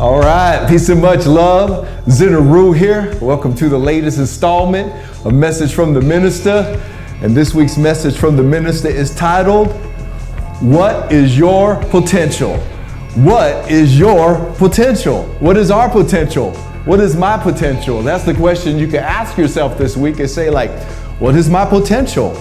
All right, peace and much love. Zin Uru here. Welcome to the latest installment of Message from the Minister. And this week's message from the Minister is titled, What is your potential? What is your potential? What is our potential? What is my potential? That's the question you can ask yourself this week and say, like, what is my potential?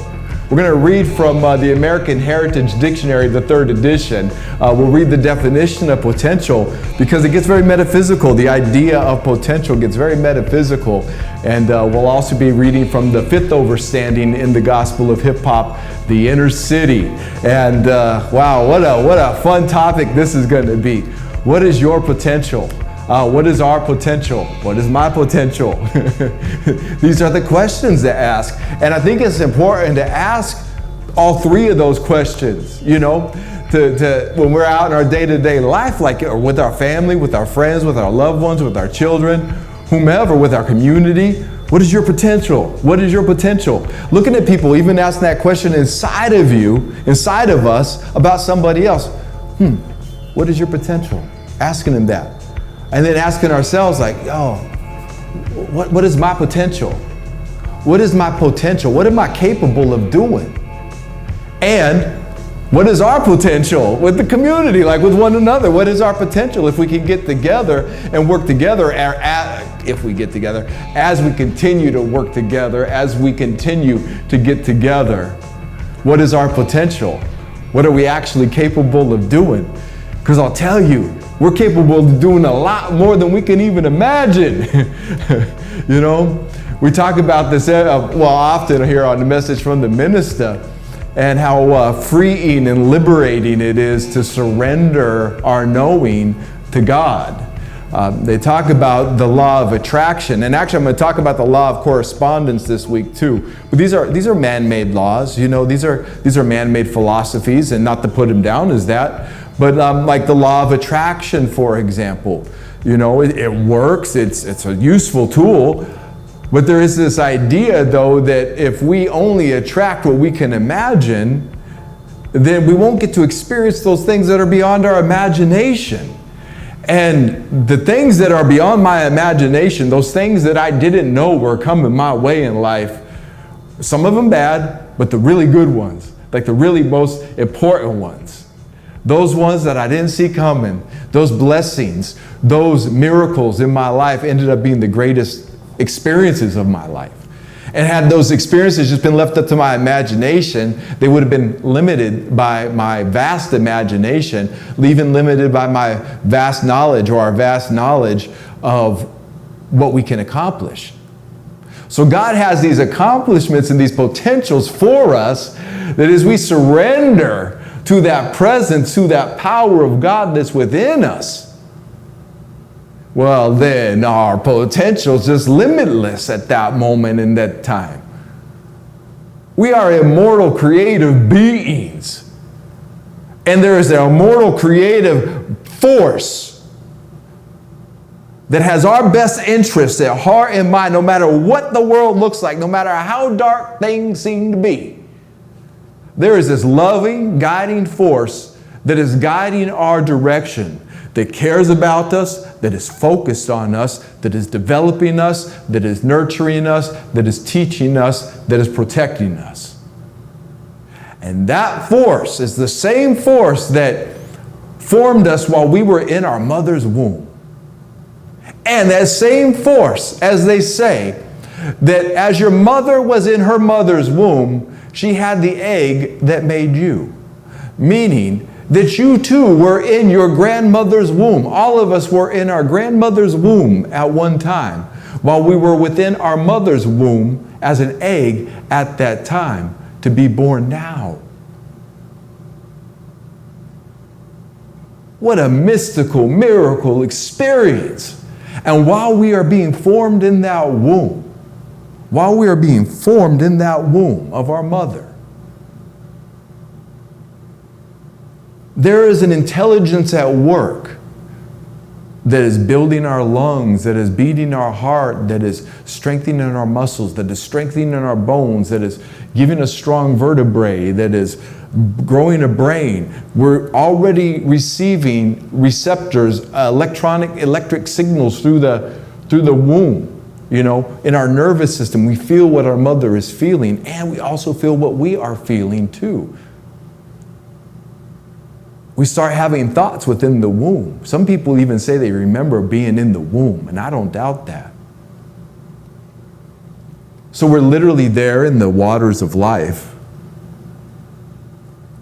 We're going to read from the American Heritage Dictionary, the 3rd edition. We'll read the definition of potential because it gets very metaphysical. The idea of potential gets very metaphysical. And we'll also be reading from the 5th overstanding in the Gospel of Hip Hop, the Inner City. And wow, what a fun topic this is going to be. What is your potential? What is our potential? What is my potential? These are the questions to ask. And I think it's important to ask all three of those questions, you know, to when we're out in our day-to-day life, like with our family, with our friends, with our loved ones, with our children, whomever, with our community. What is your potential? What is your potential? Looking at people, even asking that question inside of you, inside of us, about somebody else. What is your potential? Asking them that. And then asking ourselves, like, what is my potential? What is my potential? What am I capable of doing? And what is our potential with the community, like with one another? What is our potential if we can get together and work together, if we get together, as we continue to work together, as we continue to get together? What is our potential? What are we actually capable of doing? Because I'll tell you, we're capable of doing a lot more than we can even imagine. You know, we talk about this often here on the Message from the Minister, and how freeing and liberating it is to surrender our knowing to God. They talk about the law of attraction, and actually I'm going to talk about the law of correspondence this week too. But these are man-made laws, you know. These are man-made philosophies, and not to put them down as that. But like the law of attraction, for example, you know, it works. It's a useful tool. But there is this idea, though, that if we only attract what we can imagine, then we won't get to experience those things that are beyond our imagination. And the things that are beyond my imagination, those things that I didn't know were coming my way in life, some of them bad, but the really good ones, like the really most important ones, those ones that I didn't see coming, those blessings, those miracles in my life ended up being the greatest experiences of my life. And had those experiences just been left up to my imagination, they would have been limited by my vast imagination, even limited by my vast knowledge, or our vast knowledge of what we can accomplish. So God has these accomplishments and these potentials for us that as we surrender to that presence, to that power of God that's within us, well, then our potential is just limitless at that moment in that time. We are immortal creative beings. And there is an immortal creative force that has our best interests at heart and mind, no matter what the world looks like, no matter how dark things seem to be. There is this loving, guiding force that is guiding our direction, that cares about us, that is focused on us, that is developing us, that is nurturing us, that is teaching us, that is protecting us. And that force is the same force that formed us while we were in our mother's womb. And that same force, as they say, that as your mother was in her mother's womb, she had the egg that made you. Meaning that you too were in your grandmother's womb. All of us were in our grandmother's womb at one time, while we were within our mother's womb as an egg at that time, to be born now. What a mystical, miracle experience. And while we are being formed in that womb, while we are being formed in that womb of our mother, there is an intelligence at work that is building our lungs, that is beating our heart, that is strengthening our muscles, that is strengthening our bones, that is giving us strong vertebrae, that is growing a brain. We're already receiving receptors, electric signals through the womb. You know, in our nervous system, we feel what our mother is feeling, and we also feel what we are feeling too. We start having thoughts within the womb. Some people even say they remember being in the womb, and I don't doubt that. So we're literally there in the waters of life,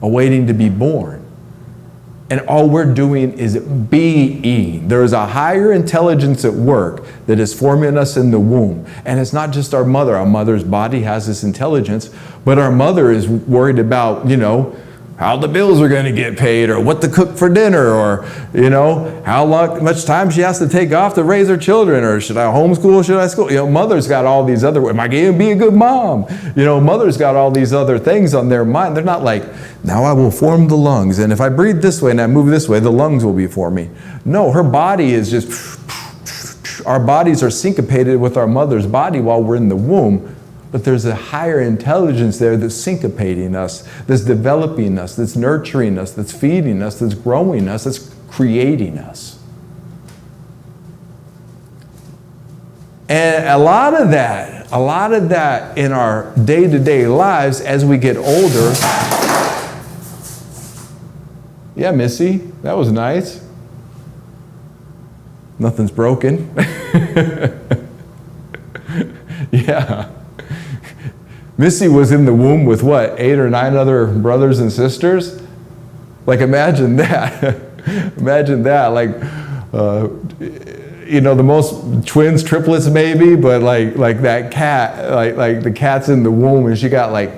awaiting to be born. And all we're doing is being. There is a higher intelligence at work that is forming us in the womb. And it's not just our mother. Our mother's body has this intelligence, but our mother is worried about, you know, how the bills are going to get paid, or what to cook for dinner, or, you know, how much time she has to take off to raise her children, or should I homeschool, should I school? You know, mother's got all these other, am I going to be a good mom? You know, mother's got all these other things on their mind. They're not like, now I will form the lungs, and if I breathe this way and I move this way, the lungs will be forming. No, her body is just, our bodies are syncopated with our mother's body while we're in the womb. But there's a higher intelligence there that's syncopating us, that's developing us, that's nurturing us, that's feeding us, that's growing us, that's creating us. And a lot of that in our day-to-day lives as we get older. Yeah, Missy, that was nice. Nothing's broken. Yeah. Missy was in the womb with what, 8 or 9 other brothers and sisters? Like, imagine that. Imagine that. Like, you know, the most twins, triplets maybe, but like that cat, like the cat's in the womb, and she got like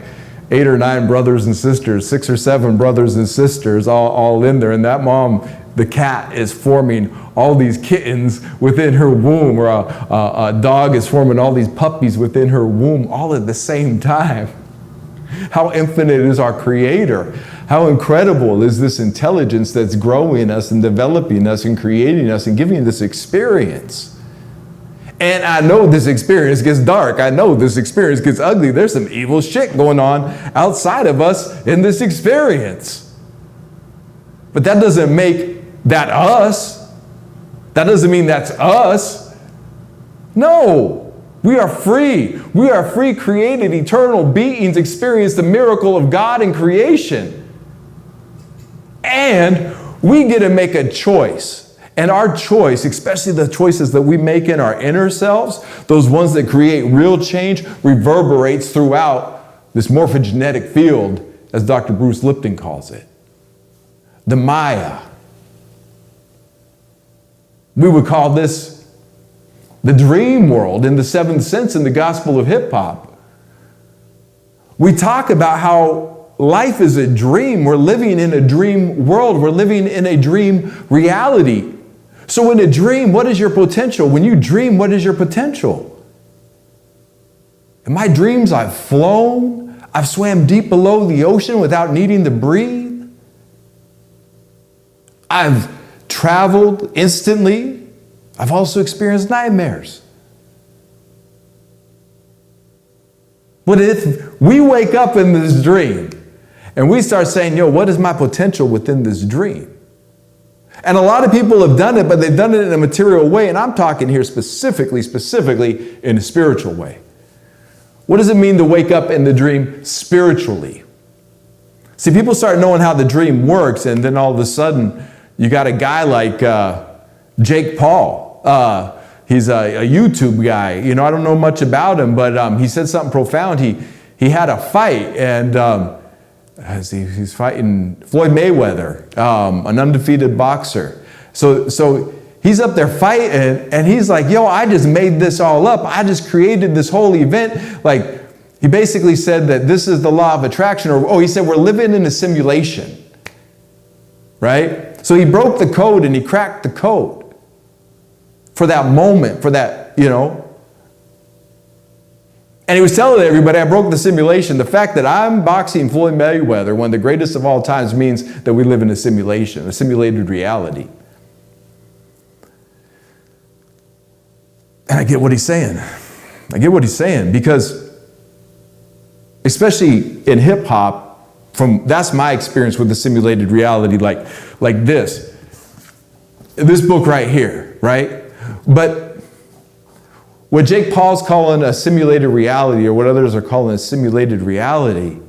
8 or 9 brothers and sisters, 6 or 7 brothers and sisters all in there. And that mom, the cat, is forming all these kittens within her womb, or a dog is forming all these puppies within her womb all at the same time. How infinite is our Creator? How incredible is this intelligence that's growing us and developing us and creating us and giving this experience? And I know this experience gets dark. I know this experience gets ugly. There's some evil shit going on outside of us in this experience. But that doesn't make that us. That doesn't mean that's us. No, we are free. We are free, created, eternal beings, experience the miracle of God in creation. And we get to make a choice. And our choice, especially the choices that we make in our inner selves, those ones that create real change, reverberates throughout this morphogenetic field, as Dr. Bruce Lipton calls it. The Maya. We would call this the dream world in the 7th sense in the gospel of hip hop. We talk about how life is a dream. We're living in a dream world. We're living in a dream reality. So in a dream, what is your potential? When you dream, what is your potential? In my dreams, I've flown. I've swam deep below the ocean without needing to breathe. I've traveled instantly. I've also experienced nightmares. But if we wake up in this dream and we start saying, yo, what is my potential within this dream? And a lot of people have done it, but they've done it in a material way. And I'm talking here specifically in a spiritual way. What does it mean to wake up in the dream spiritually? See, people start knowing how the dream works, and then all of a sudden, you got a guy like Jake Paul. He's a YouTube guy. You know, I don't know much about him, but he said something profound. He had a fight, and he's fighting Floyd Mayweather, an undefeated boxer. So he's up there fighting, and he's like, yo, I just made this all up. I just created this whole event. Like, he basically said that this is the law of attraction, or he said we're living in a simulation, right? So he broke the code and he cracked the code for that moment, for that, you know. And he was telling everybody, I broke the simulation. The fact that I'm boxing Floyd Mayweather, one of the greatest of all times, means that we live in a simulation, a simulated reality. And I get what he's saying. I get what he's saying, because especially in hip hop, That's my experience with the simulated reality, like this book right here, right? But what Jake Paul's calling a simulated reality, or what others are calling a simulated reality,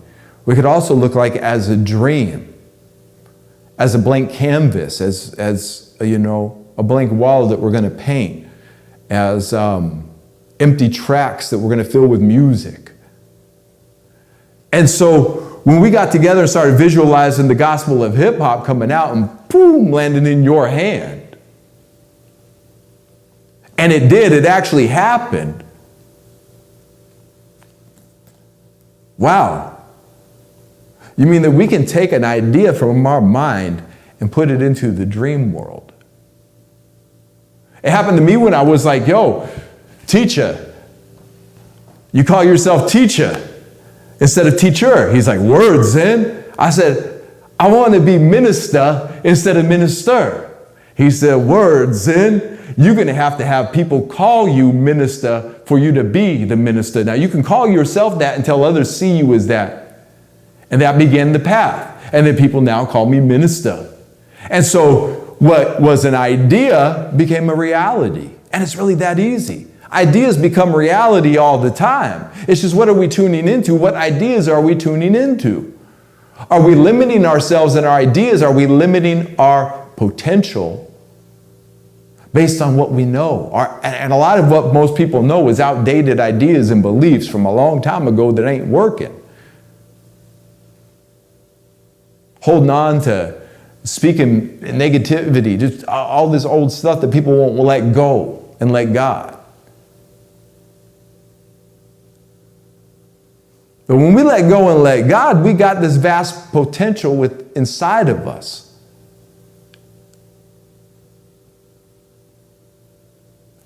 we could also look like as a dream, as a blank canvas, as a blank wall that we're going to paint, as empty tracks that we're going to fill with music. And so when we got together and started visualizing the gospel of hip hop coming out and boom, landing in your hand. And it did, it actually happened. Wow. You mean that we can take an idea from our mind and put it into the dream world? It happened to me when I was like, yo, teacher. You call yourself teacher instead of teacher. He's like, word, Zin. I said, I want to be minister instead of minister. He said, word, Zin. You're going to have people call you minister for you to be the minister. Now, you can call yourself that until others see you as that. And that began the path. And then people now call me minister. And so what was an idea became a reality. And it's really that easy. Ideas become reality all the time. It's just, what are we tuning into? What ideas are we tuning into? Are we limiting ourselves and our ideas? Are we limiting our potential based on what we know? And a lot of what most people know is outdated ideas and beliefs from a long time ago that ain't working. Holding on to speaking negativity, just all this old stuff that people won't let go and let God. But when we let go and let God, we got this vast potential inside of us.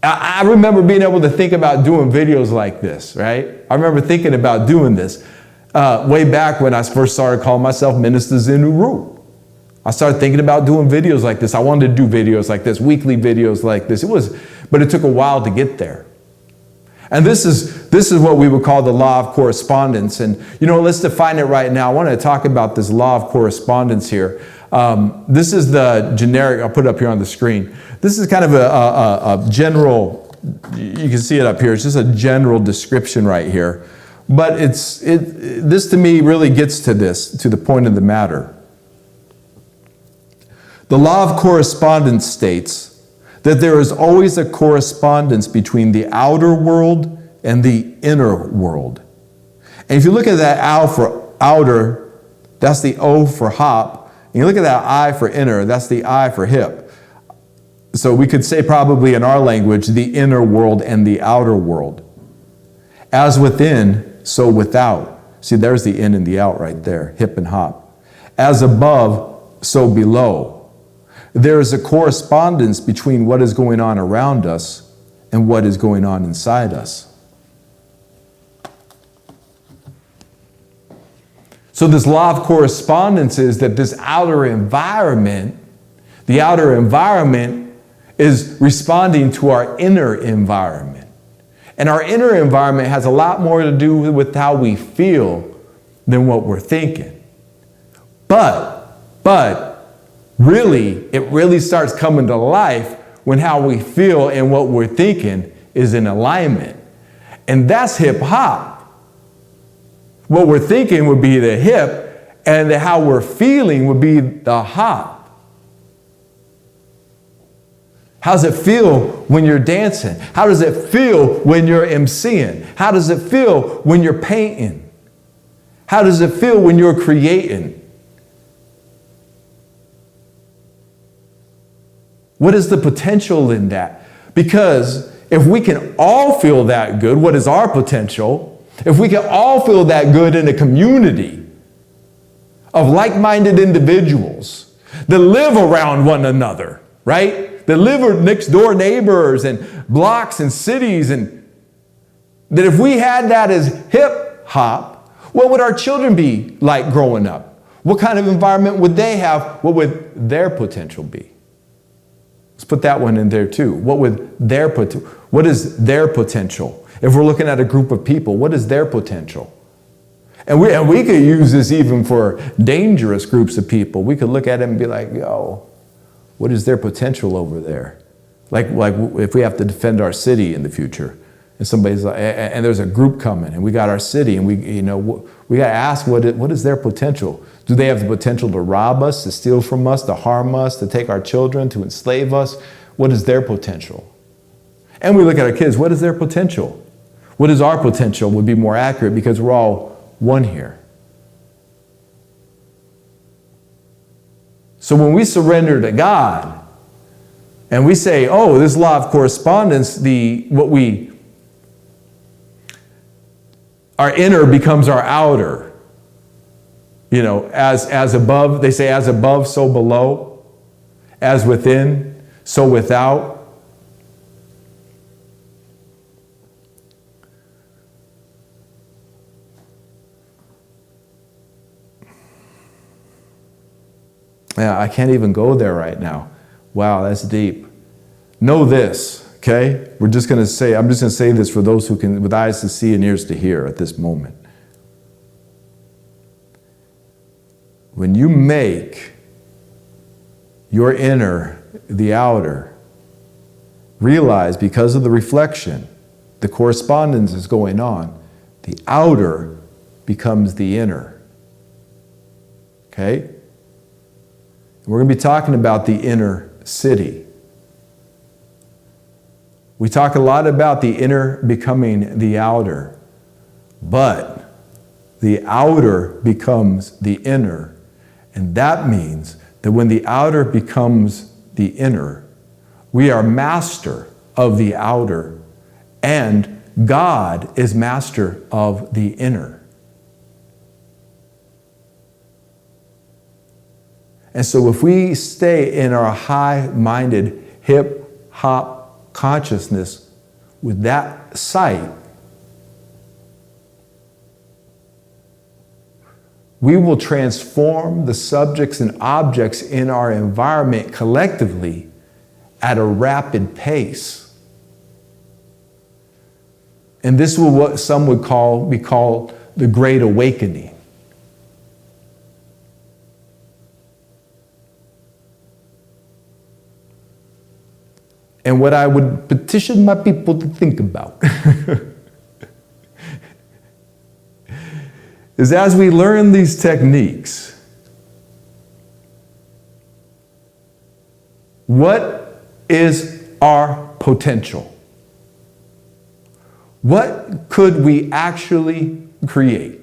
I remember being able to think about doing videos like this, right? I remember thinking about doing this way back when I first started calling myself Minista Zin Uru. I started thinking about doing videos like this. I wanted to do videos like this, weekly videos like this. But it took a while to get there. And this is what we would call the law of correspondence. And, let's define it right now. I want to talk about this law of correspondence here. This is the generic, I'll put it up here on the screen. This is kind of a general, you can see it up here. It's just a general description right here. But this to me really gets to the point of the matter. The law of correspondence states that there is always a correspondence between the outer world and the inner world. And if you look at that ow for outer, that's the O for hop. And you look at that I for inner, that's the I for hip. So we could say probably in our language, the inner world and the outer world. As within, so without. See, there's the in and the out right there, hip and hop. As above, so below. There is a correspondence between what is going on around us and what is going on inside us. So this law of correspondence is that this outer environment, the outer environment is responding to our inner environment. And our inner environment has a lot more to do with how we feel than what we're thinking. But really, it really starts coming to life when how we feel and what we're thinking is in alignment. And that's hip hop. What we're thinking would be the hip, and how we're feeling would be the hop. How does it feel when you're dancing? How does it feel when you're emceeing? How does it feel when you're painting? How does it feel when you're creating? What is the potential in that? Because if we can all feel that good, what is our potential? If we can all feel that good in a community of like-minded individuals that live around one another, right? That live next door neighbors and blocks and cities, and that if we had that as hip hop, what would our children be like growing up? What kind of environment would they have? What would their potential be? Let's put that one in there too. What is their potential? If we're looking at a group of people, what is their potential? And we could use this even for dangerous groups of people. We could look at them and be like, yo, what is their potential over there? Like if we have to defend our city in the future, and somebody's like, and there's a group coming, and we got our city, and we got to ask what is their potential? Do they have the potential to rob us, to steal from us, to harm us, to take our children, to enslave us? What is their potential? And we look at our kids, what is their potential? What is our potential would be more accurate, because we're all one here. So when we surrender to God and we say, oh, this law of correspondence, our inner becomes our outer. You know, as above, they say as above, so below. As within, so without. Yeah, I can't even go there right now. Wow, that's deep. Know this, okay? I'm just going to say this for those who can, with eyes to see and ears to hear at this moment. When you make your inner the outer, realize because of the reflection, the correspondence is going on, the outer becomes the inner. Okay? We're going to be talking about the inner city. We talk a lot about the inner becoming the outer, but the outer becomes the inner. And that means that when the outer becomes the inner, we are master of the outer, and God is master of the inner. And so if we stay in our high-minded hip-hop consciousness with that sight, we will transform the subjects and objects in our environment collectively at a rapid pace. And this will what some would be called the Great Awakening. And what I would petition my people to think about is as we learn these techniques, what is our potential? What could we actually create?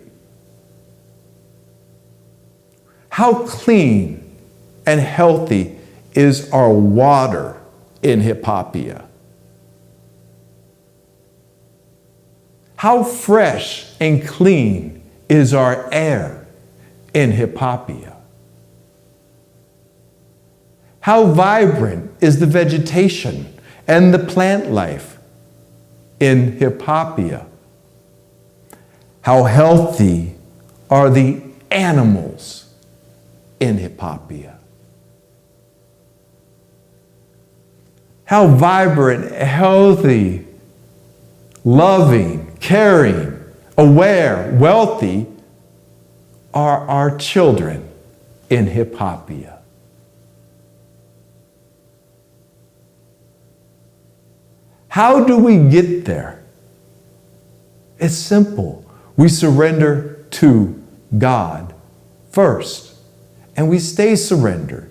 How clean and healthy is our water in Hippopia? How fresh and clean is our air in Hippopia? How vibrant is the vegetation and the plant life in Hippopia? How healthy are the animals in Hippopia? How vibrant, healthy, loving, caring, aware, wealthy are our children in Hippopia? How do we get there? It's simple. We surrender to God first, and we stay surrendered.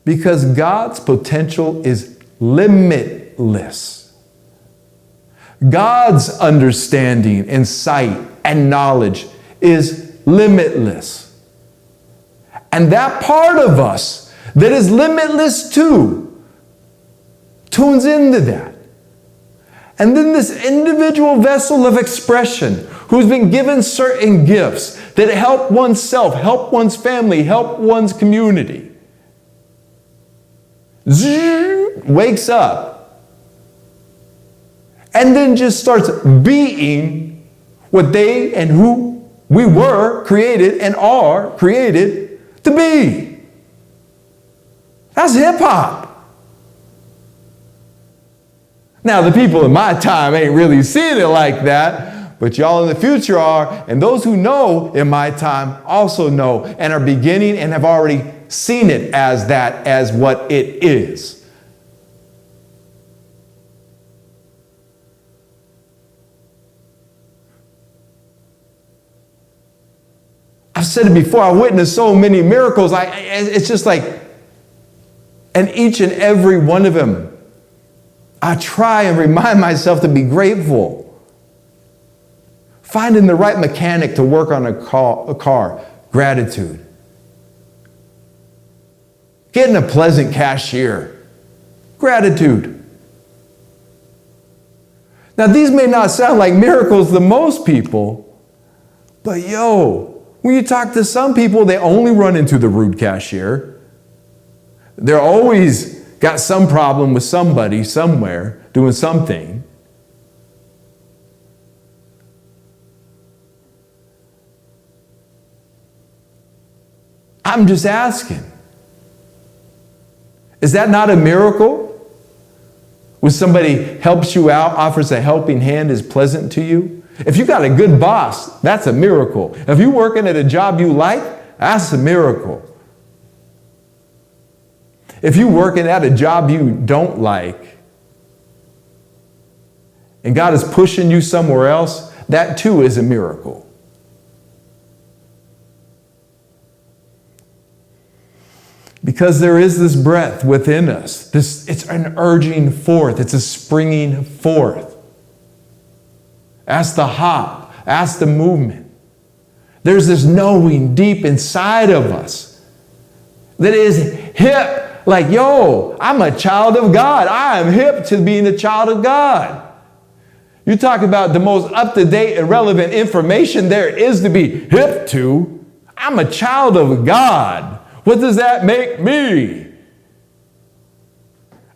Because God's potential is limitless. God's understanding and sight and knowledge is limitless. And that part of us that is limitless too tunes into that. And then this individual vessel of expression who's been given certain gifts that help oneself, help one's family, help one's community, wakes up and then just starts being what they and who we were created and are created to be. That's hip hop. Now, the people in my time ain't really seeing it like that, but y'all in the future are, and those who know in my time also know and are beginning and have already seen it as that, as what it is. I've said it before, I witnessed so many miracles. It's just like, and each and every one of them, I try and remind myself to be grateful. Finding the right mechanic to work on a car, gratitude. Getting a pleasant cashier, gratitude. Now, these may not sound like miracles to most people, but when you talk to some people, they only run into the rude cashier. They're always got some problem with somebody somewhere doing something. I'm just asking, is that not a miracle? When somebody helps you out, offers a helping hand, is pleasant to you? If you got a good boss, that's a miracle. If you're working at a job you like, that's a miracle. If you're working at a job you don't like, and God is pushing you somewhere else, that too is a miracle. Because there is this breath within us. It's an urging forth. It's a springing forth. That's the hop. That's the movement. There's this knowing deep inside of us that is hip. Like, I'm a child of God. I am hip to being a child of God. You talk about the most up-to-date and relevant information there is to be hip to. I'm a child of God. What does that make me?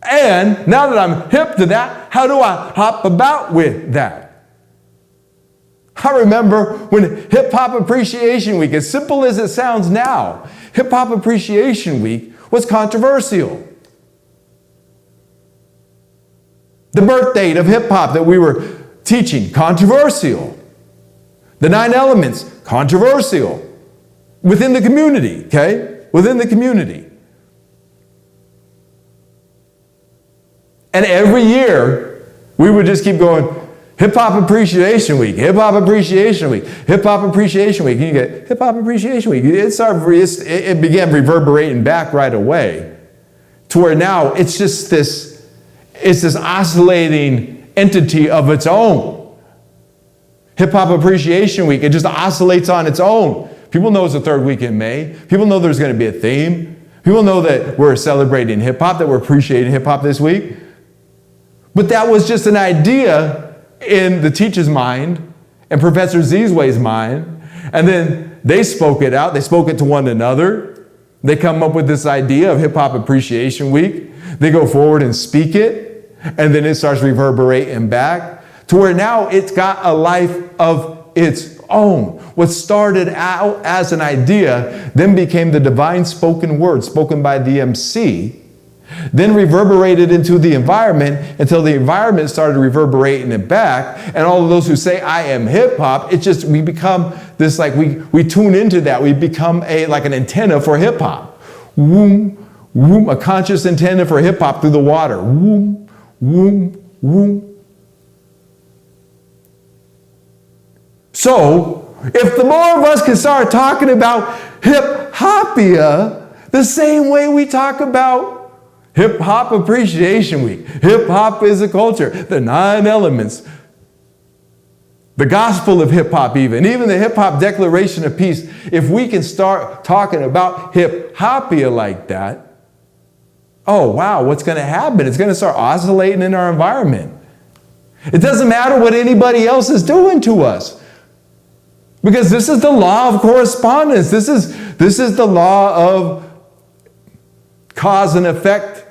And now that I'm hip to that, how do I hop about with that? I remember when Hip Hop Appreciation Week, as simple as it sounds now, Hip Hop Appreciation Week was controversial. The birth date of hip hop that we were teaching, controversial. The 9 elements, controversial. Within the community, okay? Within the community. And every year, we would just keep going, Hip Hop Appreciation Week, Hip Hop Appreciation Week, Hip Hop Appreciation Week. And you get Hip Hop Appreciation Week. It began reverberating back right away to where now it's just this oscillating entity of its own. Hip Hop Appreciation Week, it just oscillates on its own. People know it's the 3rd week in May. People know there's going to be a theme. People know that we're celebrating hip hop, that we're appreciating hip hop this week. But that was just an idea in the teacher's mind and Professor Zizway's mind. And then they spoke it out. They spoke it to one another. They come up with this idea of Hip Hop Appreciation Week. They go forward and speak it. And then it starts reverberating back to where now it's got a life of its own. What started out as an idea then became the divine spoken word spoken by the MC, then reverberated into the environment until the environment started reverberating it back. And all of those who say, I am hip hop, we become this, like we tune into that. We become like an antenna for hip hop. Woom, woom, a conscious antenna for hip hop through the water. Woom, woom, woom. So, if the more of us can start talking about hip-hopia the same way we talk about Hip Hop Appreciation Week, hip hop is a culture, the 9 elements, the gospel of hip hop even the Hip Hop Declaration of Peace, if we can start talking about hip-hopia like that, oh wow, what's going to happen? It's going to start oscillating in our environment. It doesn't matter what anybody else is doing to us. Because this is the law of correspondence. This is the law of cause and effect.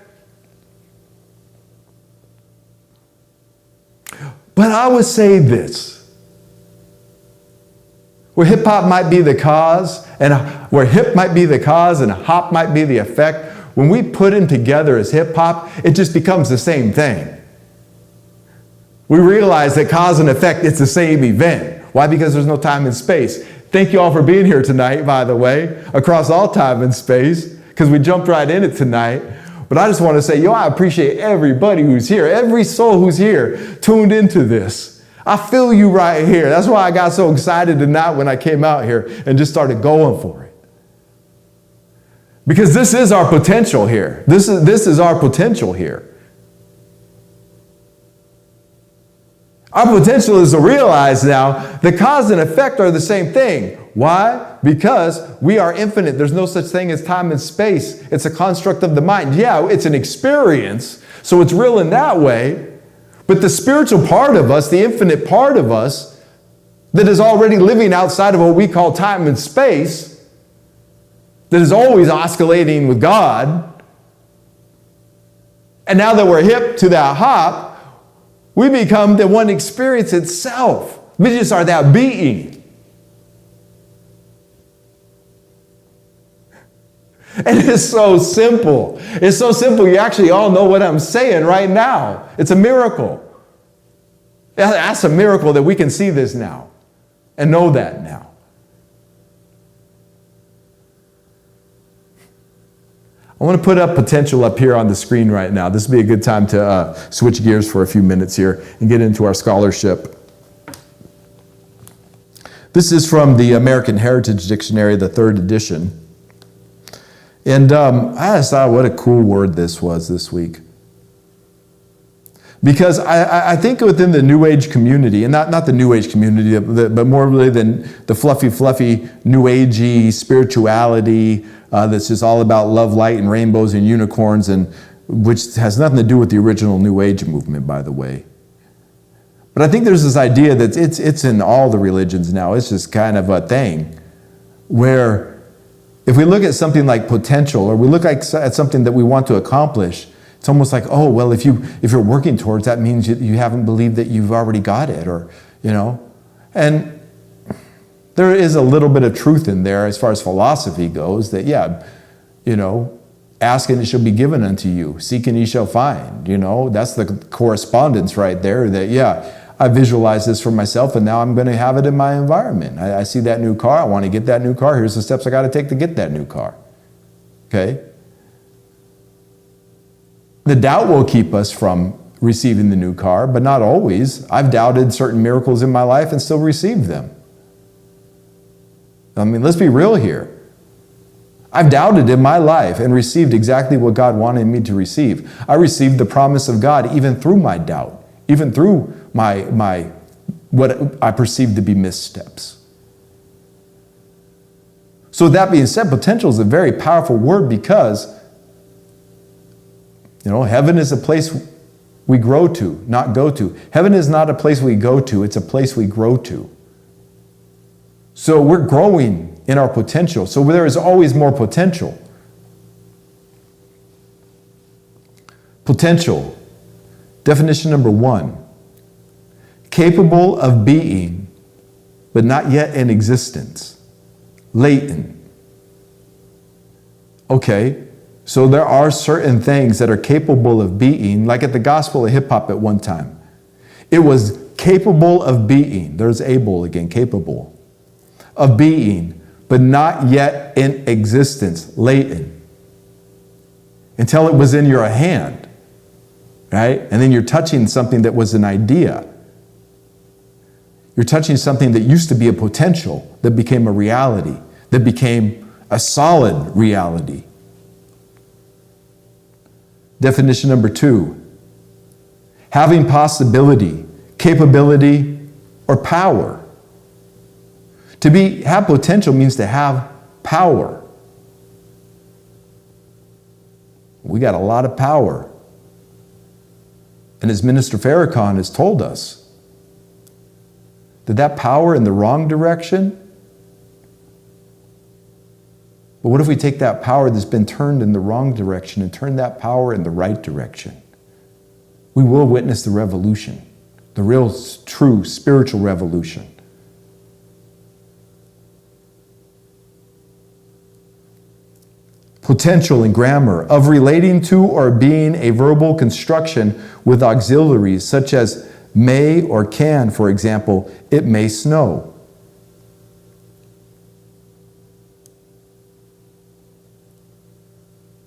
But I would say this. Where hip hop might be the cause, and where hip might be the cause and hop might be the effect, when we put them together as hip hop, it just becomes the same thing. we realize that cause and effect, it's the same event. Why? Because there's no time and space. Thank you all for being here tonight, by the way, across all time and space, because we jumped right in it tonight. But I just want to say, I appreciate everybody who's here, every soul who's here, tuned into this. I feel you right here. That's why I got so excited tonight when I came out here and just started going for it. Because this is our potential here. This is our potential here. Our potential is to realize now that cause and effect are the same thing. Why? Because we are infinite. There's no such thing as time and space. It's a construct of the mind. Yeah, it's an experience, so it's real in that way. But the spiritual part of us, the infinite part of us, that is already living outside of what we call time and space, that is always oscillating with God, and now that we're hip to that hop, we become the one experience itself. We just are that being. And it's so simple. It's so simple. You actually all know what I'm saying right now. It's a miracle. That's a miracle that we can see this now and know that now. I want to put up potential up here on the screen right now. This would be a good time to switch gears for a few minutes here and get into our scholarship. This is from the American Heritage Dictionary, the 3rd edition. And I just thought what a cool word this was this week. Because I think within the New Age community, and not the New Age community, but more really than the fluffy, New Agey spirituality that's just all about love, light, and rainbows and unicorns, and which has nothing to do with the original New Age movement, by the way. But I think there's this idea that it's in all the religions now. It's just kind of a thing where if we look at something like potential, or we look at something that we want to accomplish, it's almost like, oh, well, if you're working towards that means you haven't believed that you've already got it, or, And there is a little bit of truth in there as far as philosophy goes, that, ask and it shall be given unto you. Seek and ye shall find. That's the correspondence right there, that, I visualize this for myself and now I'm going to have it in my environment. I see that new car. I want to get that new car. Here's the steps I got to take to get that new car. Okay? The doubt will keep us from receiving the new car, but not always. I've doubted certain miracles in my life and still received them. I mean, let's be real here. I've doubted in my life and received exactly what God wanted me to receive. I received the promise of God even through my doubt, even through my what I perceived to be missteps. So with that being said, potential is a very powerful word because heaven is a place we grow to, not go to. Heaven is not a place we go to, it's a place we grow to. So we're growing in our potential. So there is always more potential. Potential. Definition number 1. Capable of being, but not yet in existence. Latent. Okay. So there are certain things that are capable of being, like at the Gospel of Hip Hop at one time. It was capable of being. There's able again, capable of being, but not yet in existence, latent. Until it was in your hand, right? And then you're touching something that was an idea. You're touching something that used to be a potential, that became a reality, that became a solid reality. Definition number 2, having possibility, capability, or power. To have potential means to have power. We got a lot of power. And as Minister Farrakhan has told us, that power in the wrong direction. But what if we take that power that's been turned in the wrong direction and turn that power in the right direction? We will witness the revolution, the real, true spiritual revolution. Potential in grammar, of relating to or being a verbal construction with auxiliaries such as may or can. For example, it may snow.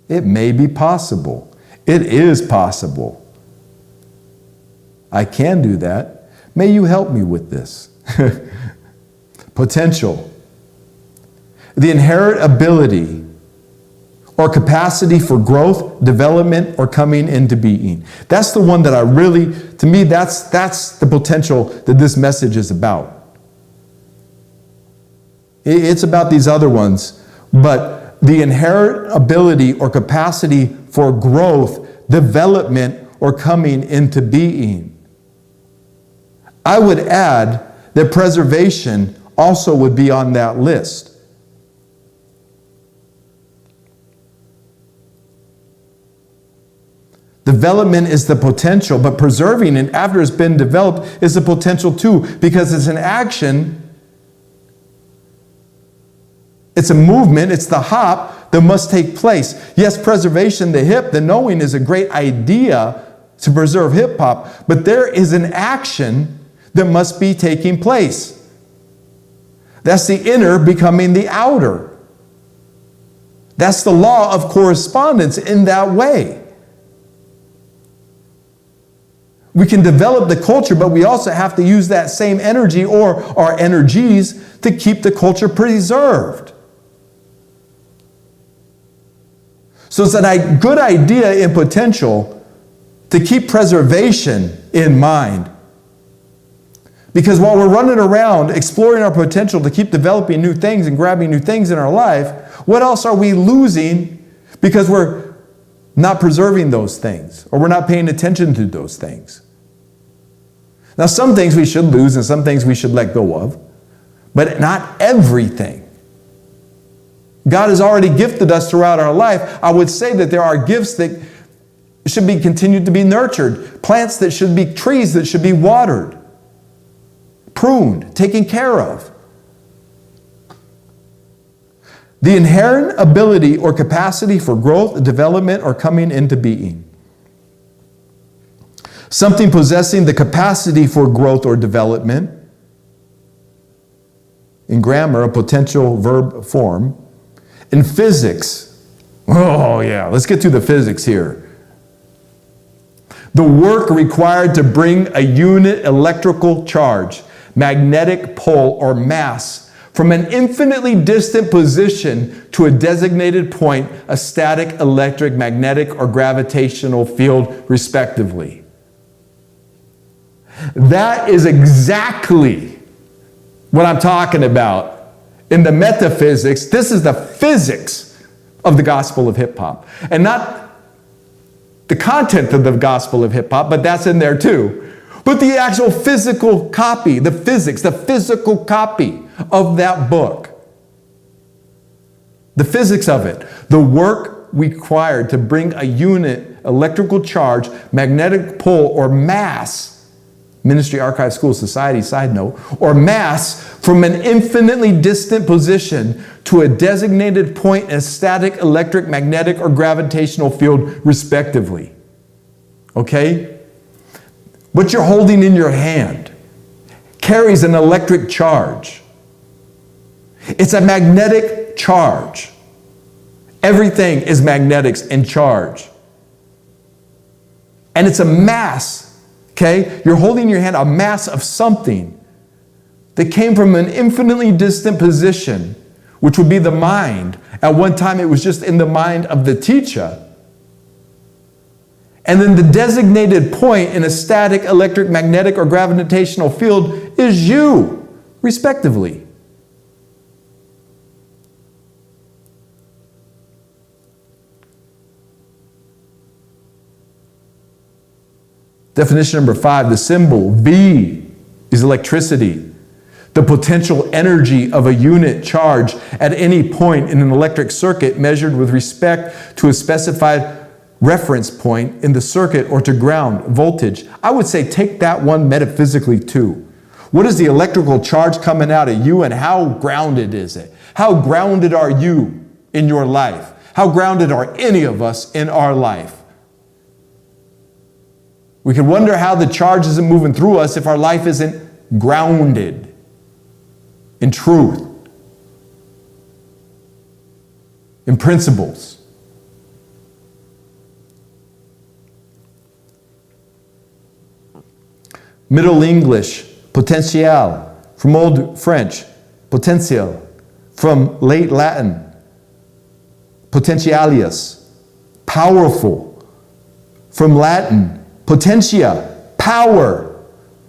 It may be possible. It is possible. I can do that. May you help me with this. Potential. The inherent ability or capacity for growth, development, or coming into being. That's the one that I really, to me, that's the potential that this message is about. It's about these other ones, but the inherent ability or capacity for growth, development, or coming into being. I would add that preservation also would be on that list. Development is the potential, but preserving it after it's been developed is the potential too, because it's an action, it's a movement, it's the hop that must take place. Yes, preservation, the hip, the knowing is a great idea to preserve hip hop, but there is an action that must be taking place. That's the inner becoming the outer. That's the law of correspondence in that way. We can develop the culture, but we also have to use that same energy or our energies to keep the culture preserved. So it's a good idea in potential to keep preservation in mind. Because while we're running around exploring our potential to keep developing new things and grabbing new things in our life, what else are we losing because we're not preserving those things or we're not paying attention to those things? Now, some things we should lose and some things we should let go of, but not everything. God has already gifted us throughout our life. I would say that there are gifts that should be continued to be nurtured, plants that should be trees that should be watered, pruned, taken care of. The inherent ability or capacity for growth, development, or coming into being. Something possessing the capacity for growth or development. In grammar, a potential verb form. In physics, oh yeah, let's get to the physics here. The work required to bring a unit electrical charge, magnetic pole, or mass from an infinitely distant position to a designated point, a static, electric, magnetic, or gravitational field, respectively. That is exactly what I'm talking about. In the metaphysics, this is the physics of the gospel of hip hop. And not the content of the gospel of hip hop, but that's in there too. But the actual physical copy, the physics, the physical copy of that book. The physics of it. The work required to bring a unit, electrical charge, magnetic pole, or mass, Ministry, Archive, School, Society, side note, or mass from an infinitely distant position to a designated point in a static, electric, magnetic, or gravitational field, respectively. Okay? What you're holding in your hand carries an electric charge. It's a magnetic charge. Everything is magnetics and charge. And it's a mass. Okay? You're holding in your hand a mass of something that came from an infinitely distant position, which would be the mind. At one time, it was just in the mind of the teacher. And then the designated point in a static, electric, magnetic, or gravitational field is you, respectively. Definition number 5, the symbol V is electricity. The potential energy of a unit charge at any point in an electric circuit measured with respect to a specified reference point in the circuit or to ground voltage. I would say take that one metaphysically too. What is the electrical charge coming out of you and how grounded is it? How grounded are you in your life? How grounded are any of us in our life? We can wonder how the charge isn't moving through us if our life isn't grounded in truth, in principles. Middle English, potential, from Old French, potentiel, from late Latin, potentialius, powerful, from Latin, potentia, power,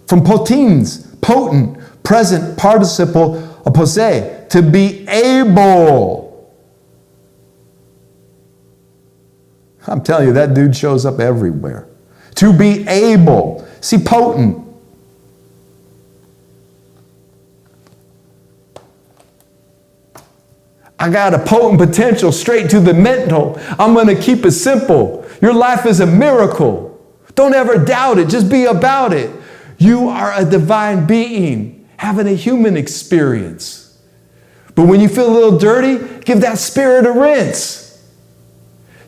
from potens, potent, present participle of posse, to be able. I'm telling you, that dude shows up everywhere. To be able. See, potent. I got a potent potential straight to the mental. I'm going to keep it simple. Your life is a miracle. Don't ever doubt it. Just be about it. You are a divine being having a human experience. But when you feel a little dirty, give that spirit a rinse.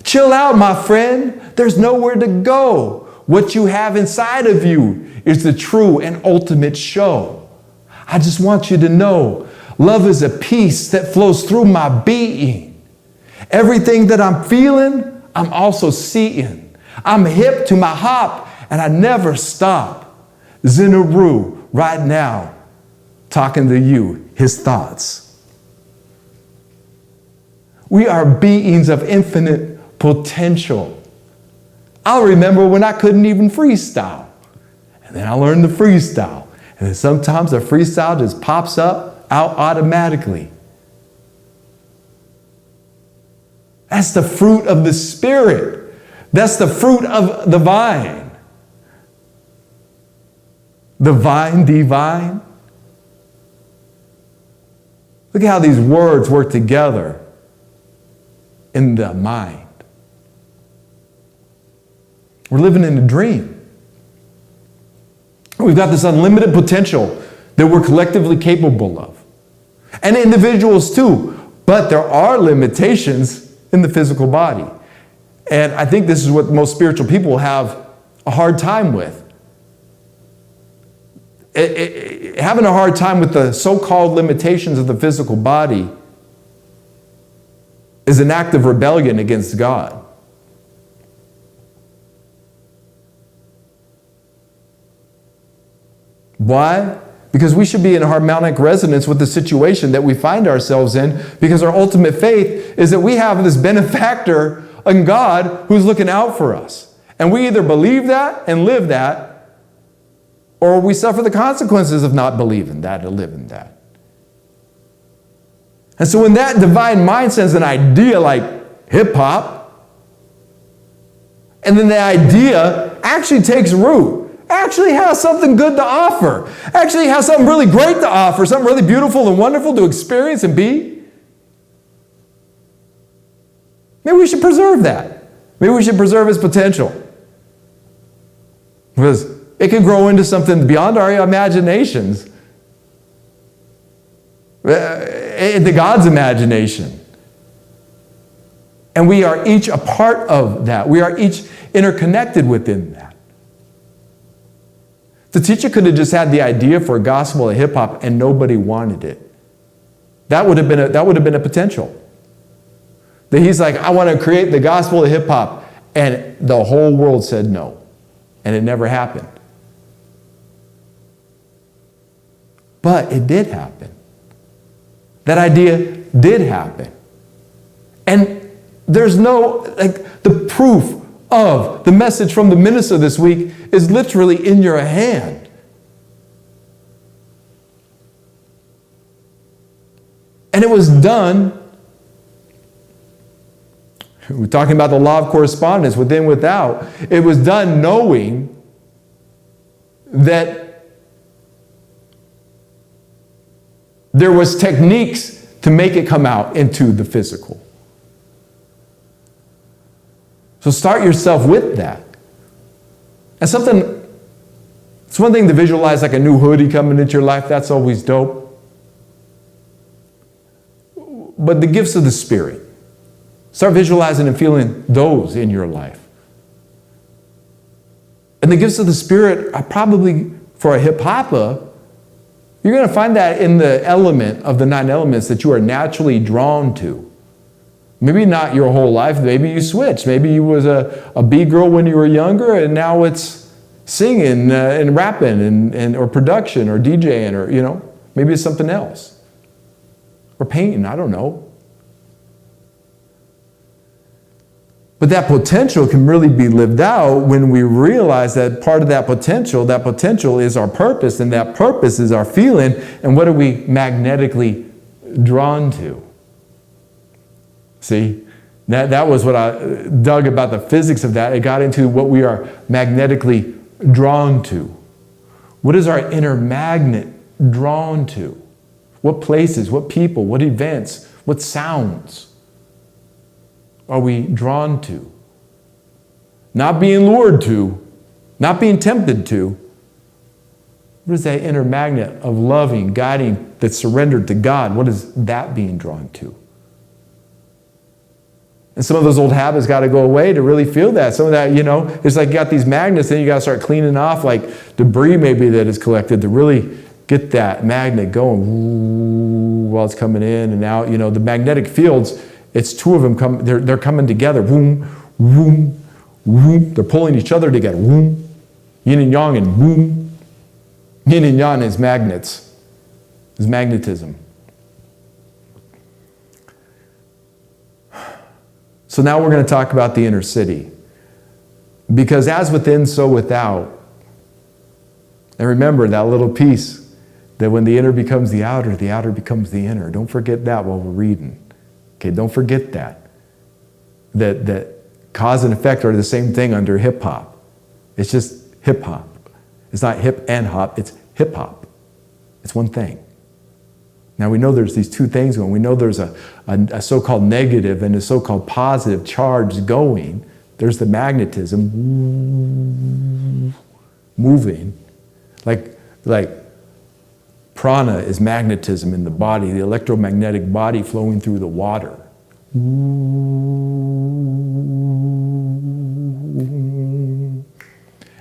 Chill out, my friend. There's nowhere to go. What you have inside of you is the true and ultimate show. I just want you to know, love is a peace that flows through my being. Everything that I'm feeling, I'm also seeing. I'm hip to my hop, and I never stop. Zin Uru, right now, talking to you, his thoughts. We are beings of infinite potential. I'll remember when I couldn't even freestyle. And then I learned the freestyle. And then sometimes the freestyle just pops up out automatically. That's the fruit of the Spirit. That's the fruit of the vine. The vine, divine. Look at how these words work together in the mind. We're living in a dream. We've got this unlimited potential that we're collectively capable of. And individuals too. But there are limitations in the physical body. And I think this is what most spiritual people have a hard time with. Having a hard time with the so-called limitations of the physical body is an act of rebellion against God. Why? Because we should be in harmonic resonance with the situation that we find ourselves in, because our ultimate faith is that we have this benefactor in God who's looking out for us. And we either believe that and live that, or we suffer the consequences of not believing that and living that. And so when that divine mind sends an idea like hip-hop, and then the idea actually takes root, actually has something good to offer, actually has something really great to offer, something really beautiful and wonderful to experience and be, maybe we should preserve that. Maybe we should preserve its potential. Because it can grow into something beyond our imaginations, into God's imagination. And we are each a part of that. We are each interconnected within that. The teacher could have just had the idea for a gospel of hip-hop and nobody wanted it. That would have been a potential. That he's like, I want to create the gospel of hip-hop. And the whole world said no. And it never happened. But it did happen. That idea did happen. And there's no, the proof of the message from the minister this week is literally in your hand. And it was done, we're talking about the law of correspondence, within, without. It was done knowing that there was techniques to make it come out into the physical. So start yourself with that. And it's one thing to visualize like a new hoodie coming into your life. That's always dope. But the gifts of the Spirit, start visualizing and feeling those in your life. And the gifts of the Spirit are probably, for a hip-hopper, you're going to find that in the element of the 9 elements that you are naturally drawn to. Maybe not your whole life. Maybe you switched. Maybe you was a B-girl when you were younger, and now it's singing and rapping and or production or DJing or, maybe it's something else. Or painting, I don't know. But that potential can really be lived out when we realize that part of that potential is our purpose, and that purpose is our feeling, and what are we magnetically drawn to? See, that was what I dug about the physics of that. It got into what we are magnetically drawn to. What is our inner magnet drawn to? What places, what people, what events, what sounds are we drawn to? Not being lured to, not being tempted to. What is that inner magnet of loving, guiding, that's surrendered to God? What is that being drawn to? And some of those old habits got to go away to really feel that. Some of that, it's like you got these magnets, then you got to start cleaning off like debris maybe that is collected to really get that magnet going while it's coming in and out. The magnetic fields, it's 2 of them they're coming together. Boom, boom, boom. They're pulling each other together. Boom. Yin and yang and boom. Yin and yang is magnets. Is magnetism. So now we're going to talk about the inner city. Because as within, so without. And remember that little piece that when the inner becomes the outer becomes the inner. Don't forget that while we're reading. Okay, don't forget that. That cause and effect are the same thing under hip hop. It's just hip hop. It's not hip and hop, it's hip hop. It's one thing. Now we know there's these 2 things going. We know there's a so-called negative and a so-called positive charge going. There's the magnetism moving. Like prana is magnetism in the body, the electromagnetic body flowing through the water.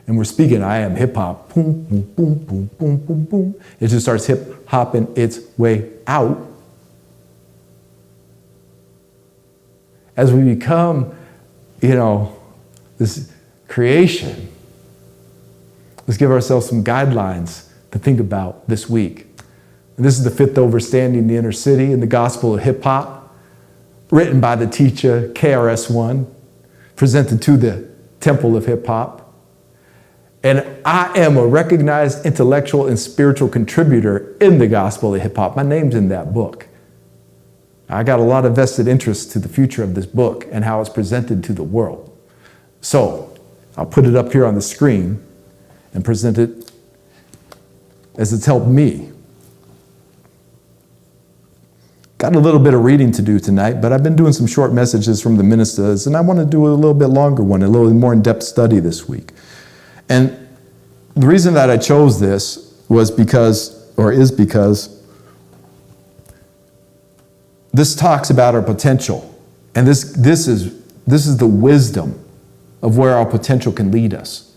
And we're speaking, I am hip hop. Boom, boom, boom, boom, boom, boom, boom. It just starts hip hopping its way out. As we become, this creation, let's give ourselves some guidelines to think about this week. And this is the 5th Overstanding the Inner City in the Gospel of Hip Hop, written by the teacher KRS-One, presented to the Temple of Hip Hop. And I am a recognized intellectual and spiritual contributor in the Gospel of Hip Hop. My name's in that book. I got a lot of vested interest to the future of this book and how it's presented to the world. So I'll put it up here on the screen and present it as it's helped me. Got a little bit of reading to do tonight, but I've been doing some short messages from the ministers, and I want to do a little bit longer one, a little more in-depth study this week. And the reason that I chose this is because this talks about our potential. And this is the wisdom of where our potential can lead us.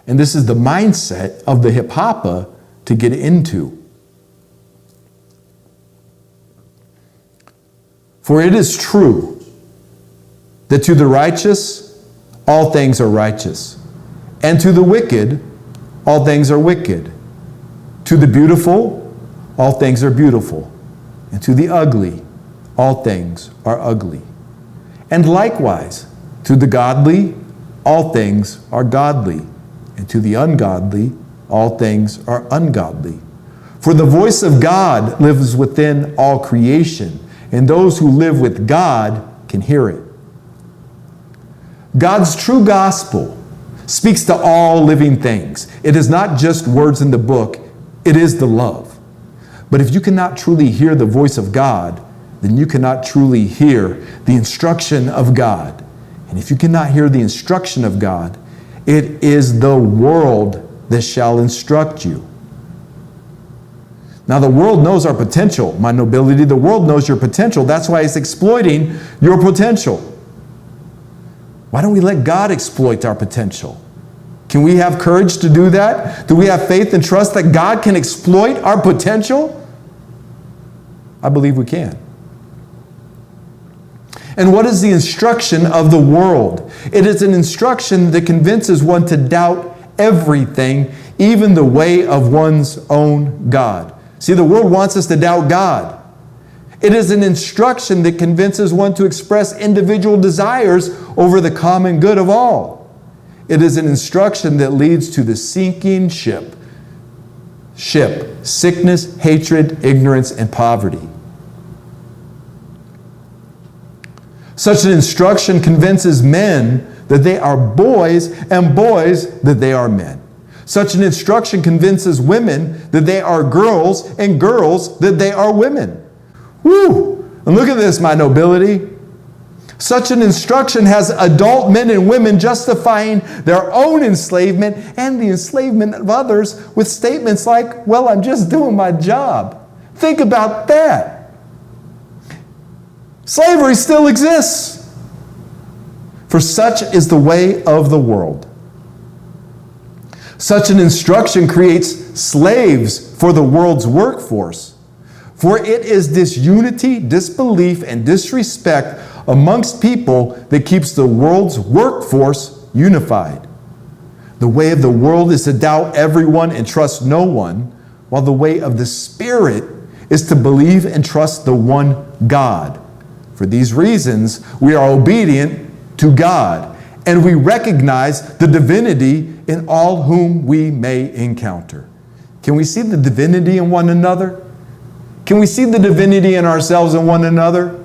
And this is the mindset of the hip hopper to get into. For it is true that to the righteous all things are righteous, and to the wicked all things are wicked. To the beautiful all things are beautiful, and to the ugly all things are ugly. And likewise, to the godly all things are godly, and to the ungodly all things are ungodly. For the voice of God lives within all creation, and those who live with God can hear it. God's true gospel speaks to all living things. It is not just words in the book, it is the love. But if you cannot truly hear the voice of God, then you cannot truly hear the instruction of God. And if you cannot hear the instruction of God, it is the world that shall instruct you. Now the world knows our potential, my nobility. The world knows your potential. That's why it's exploiting your potential. Why don't we let God exploit our potential? Can we have courage to do that? Do we have faith and trust that God can exploit our potential? I believe we can. And what is the instruction of the world? It is an instruction that convinces one to doubt everything, even the way of one's own God. See, the world wants us to doubt God. It is an instruction that convinces one to express individual desires over the common good of all. It is an instruction that leads to the sinking ship, sickness, hatred, ignorance, and poverty. Such an instruction convinces men that they are boys and boys that they are men. Such an instruction convinces women that they are girls and girls that they are women. Woo! And look at this, my nobility. Such an instruction has adult men and women justifying their own enslavement and the enslavement of others with statements like, well, I'm just doing my job. Think about that. Slavery still exists. For such is the way of the world. Such an instruction creates slaves for the world's workforce. For it is disunity, disbelief, and disrespect amongst people that keeps the world's workforce unified. The way of the world is to doubt everyone and trust no one, while the way of the Spirit is to believe and trust the one God. For these reasons, we are obedient to God, and we recognize the divinity in all whom we may encounter. Can we see the divinity in one another? Can we see the divinity in ourselves and one another?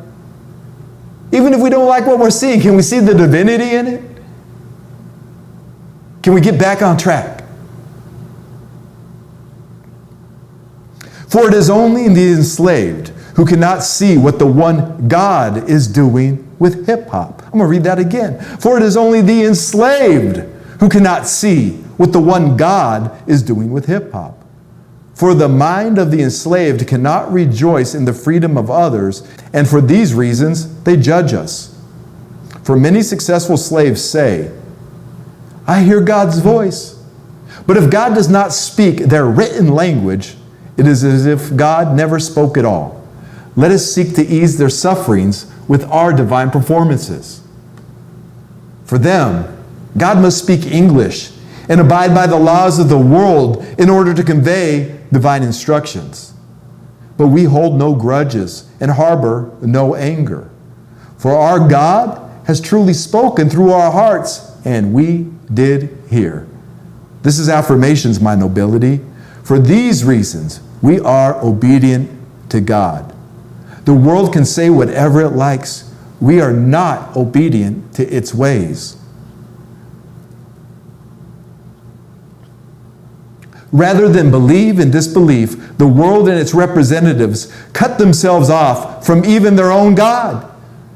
Even if we don't like what we're seeing, can we see the divinity in it? Can we get back on track? For it is only the enslaved who cannot see what the one God is doing with hip-hop. I'm going to read that again. For it is only the enslaved who cannot see what the one God is doing with hip-hop. For the mind of the enslaved cannot rejoice in the freedom of others, and for these reasons they judge us. For many successful slaves say, I hear God's voice. But if God does not speak their written language, it is as if God never spoke at all. Let us seek to ease their sufferings with our divine performances. For them, God must speak English and abide by the laws of the world in order to convey divine instructions. But we hold no grudges and harbor no anger. For our God has truly spoken through our hearts, and we did hear. This is affirmations, my nobility. For these reasons, we are obedient to God. The world can say whatever it likes. We are not obedient to its ways. Rather than believe and disbelief, the world and its representatives cut themselves off from even their own God.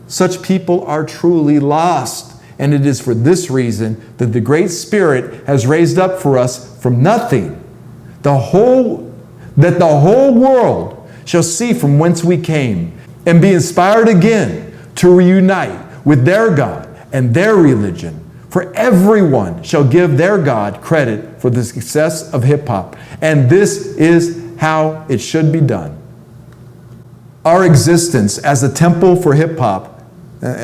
Such people are truly lost, and it is for this reason that the Great Spirit has raised up for us from nothing the whole world shall see from whence we came, and be inspired again to reunite with their God and their religion. For everyone shall give their God credit for the success of hip-hop, and this is how it should be done. Our existence as a temple for hip-hop,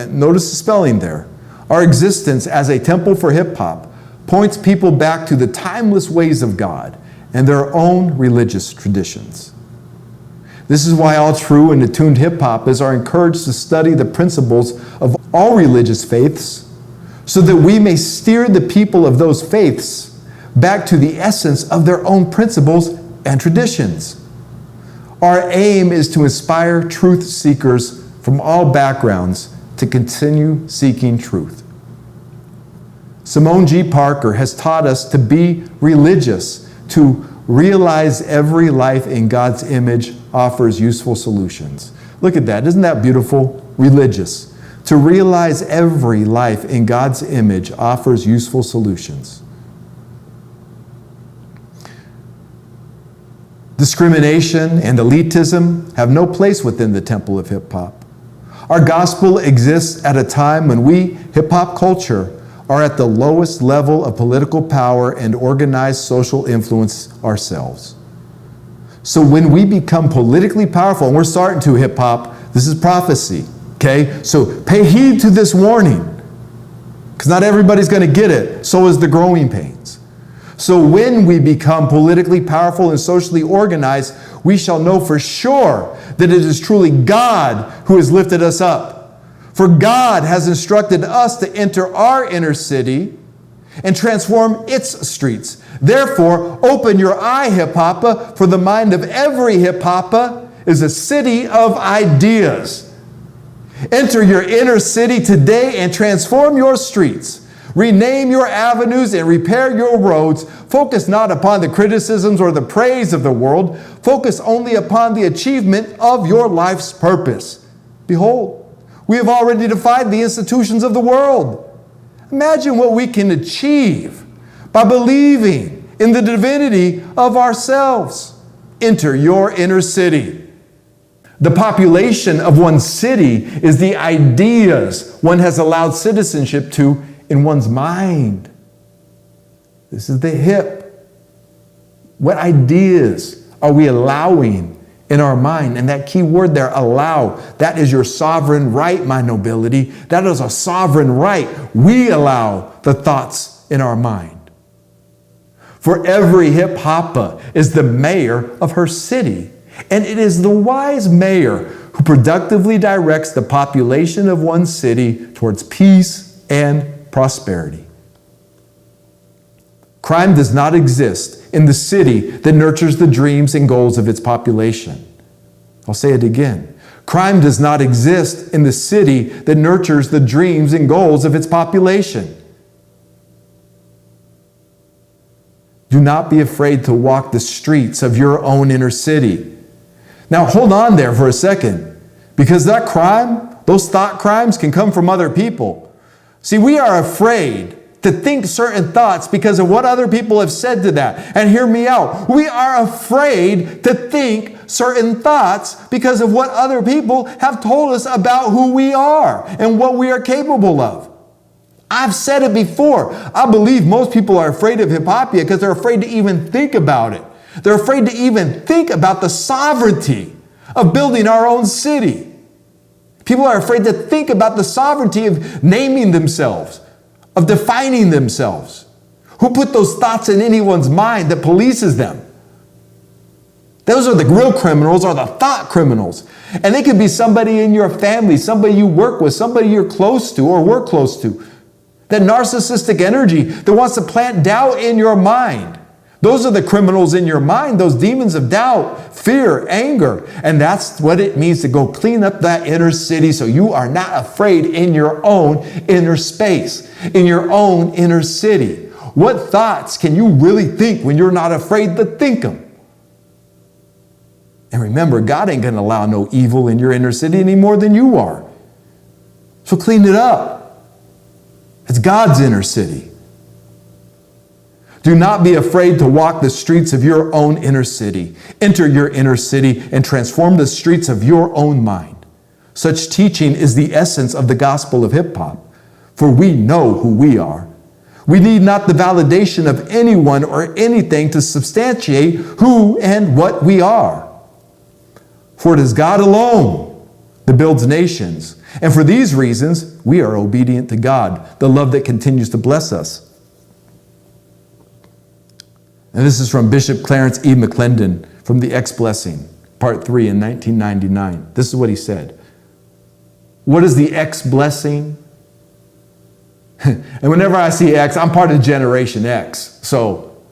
notice the spelling there, our existence as a temple for hip-hop points people back to the timeless ways of God and their own religious traditions. This is why all true and attuned hip-hoppers are encouraged to study the principles of all religious faiths so that we may steer the people of those faiths back to the essence of their own principles and traditions. Our aim is to inspire truth seekers from all backgrounds to continue seeking truth. Simone G. Parker has taught us to be religious, to realize every life in God's image offers useful solutions. Look at that. Isn't that beautiful? Religious. To realize every life in God's image offers useful solutions. Discrimination and elitism have no place within the temple of hip-hop. Our gospel exists at a time when we, hip-hop culture, are at the lowest level of political power and organized social influence ourselves. So when we become politically powerful, and we're starting to hip hop, this is prophecy, okay? So pay heed to this warning, because not everybody's going to get it. So is the growing pains. So when we become politically powerful and socially organized, we shall know for sure that it is truly God who has lifted us up. For God has instructed us to enter our inner city and transform its streets. Therefore, open your eye, hip hoppa, for the mind of every hip hoppa is a city of ideas. Enter your inner city today and transform your streets. Rename your avenues and repair your roads. Focus not upon the criticisms or the praise of the world. Focus only upon the achievement of your life's purpose. Behold, we have already defied the institutions of the world. Imagine what we can achieve by believing in the divinity of ourselves. Enter your inner city. The population of one city is the ideas one has allowed citizenship to in one's mind. This is the hip. What ideas are we allowing in our mind? And that key word there, allow, that is your sovereign right, my nobility. That is a sovereign right. We allow the thoughts in our mind. For every hip hoppa is the mayor of her city. And it is the wise mayor who productively directs the population of one city towards peace and prosperity. Crime does not exist in the city that nurtures the dreams and goals of its population. I'll say it again. Crime does not exist in the city that nurtures the dreams and goals of its population. Do not be afraid to walk the streets of your own inner city. Now hold on there for a second, because that crime, those thought crimes can come from other people. See, we are afraid to think certain thoughts because of what other people have said to that. And hear me out. We are afraid to think certain thoughts because of what other people have told us about who we are and what we are capable of. I've said it before. I believe most people are afraid of hip-hopia because they're afraid to even think about it. They're afraid to even think about the sovereignty of building our own city. People are afraid to think about the sovereignty of naming themselves, of defining themselves. Who put those thoughts in anyone's mind that polices them? Those are the real criminals, are the thought criminals. And they could be somebody in your family, somebody you work with, somebody you're close to or work close to. That narcissistic energy that wants to plant doubt in your mind. Those are the criminals in your mind, those demons of doubt, fear, anger. And that's what it means to go clean up that inner city so you are not afraid in your own inner space, in your own inner city. What thoughts can you really think when you're not afraid to think them? And remember, God ain't going to allow no evil in your inner city any more than you are. So clean it up. It's God's inner city. Do not be afraid to walk the streets of your own inner city. Enter your inner city and transform the streets of your own mind. Such teaching is the essence of the gospel of hip-hop, for we know who we are. We need not the validation of anyone or anything to substantiate who and what we are. For it is God alone that builds nations. And for these reasons, we are obedient to God, the love that continues to bless us. And this is from Bishop Clarence E. McClendon from the X Blessing, Part 3 in 1999. This is what he said. What is the X Blessing? And whenever I see X, I'm part of Generation X. So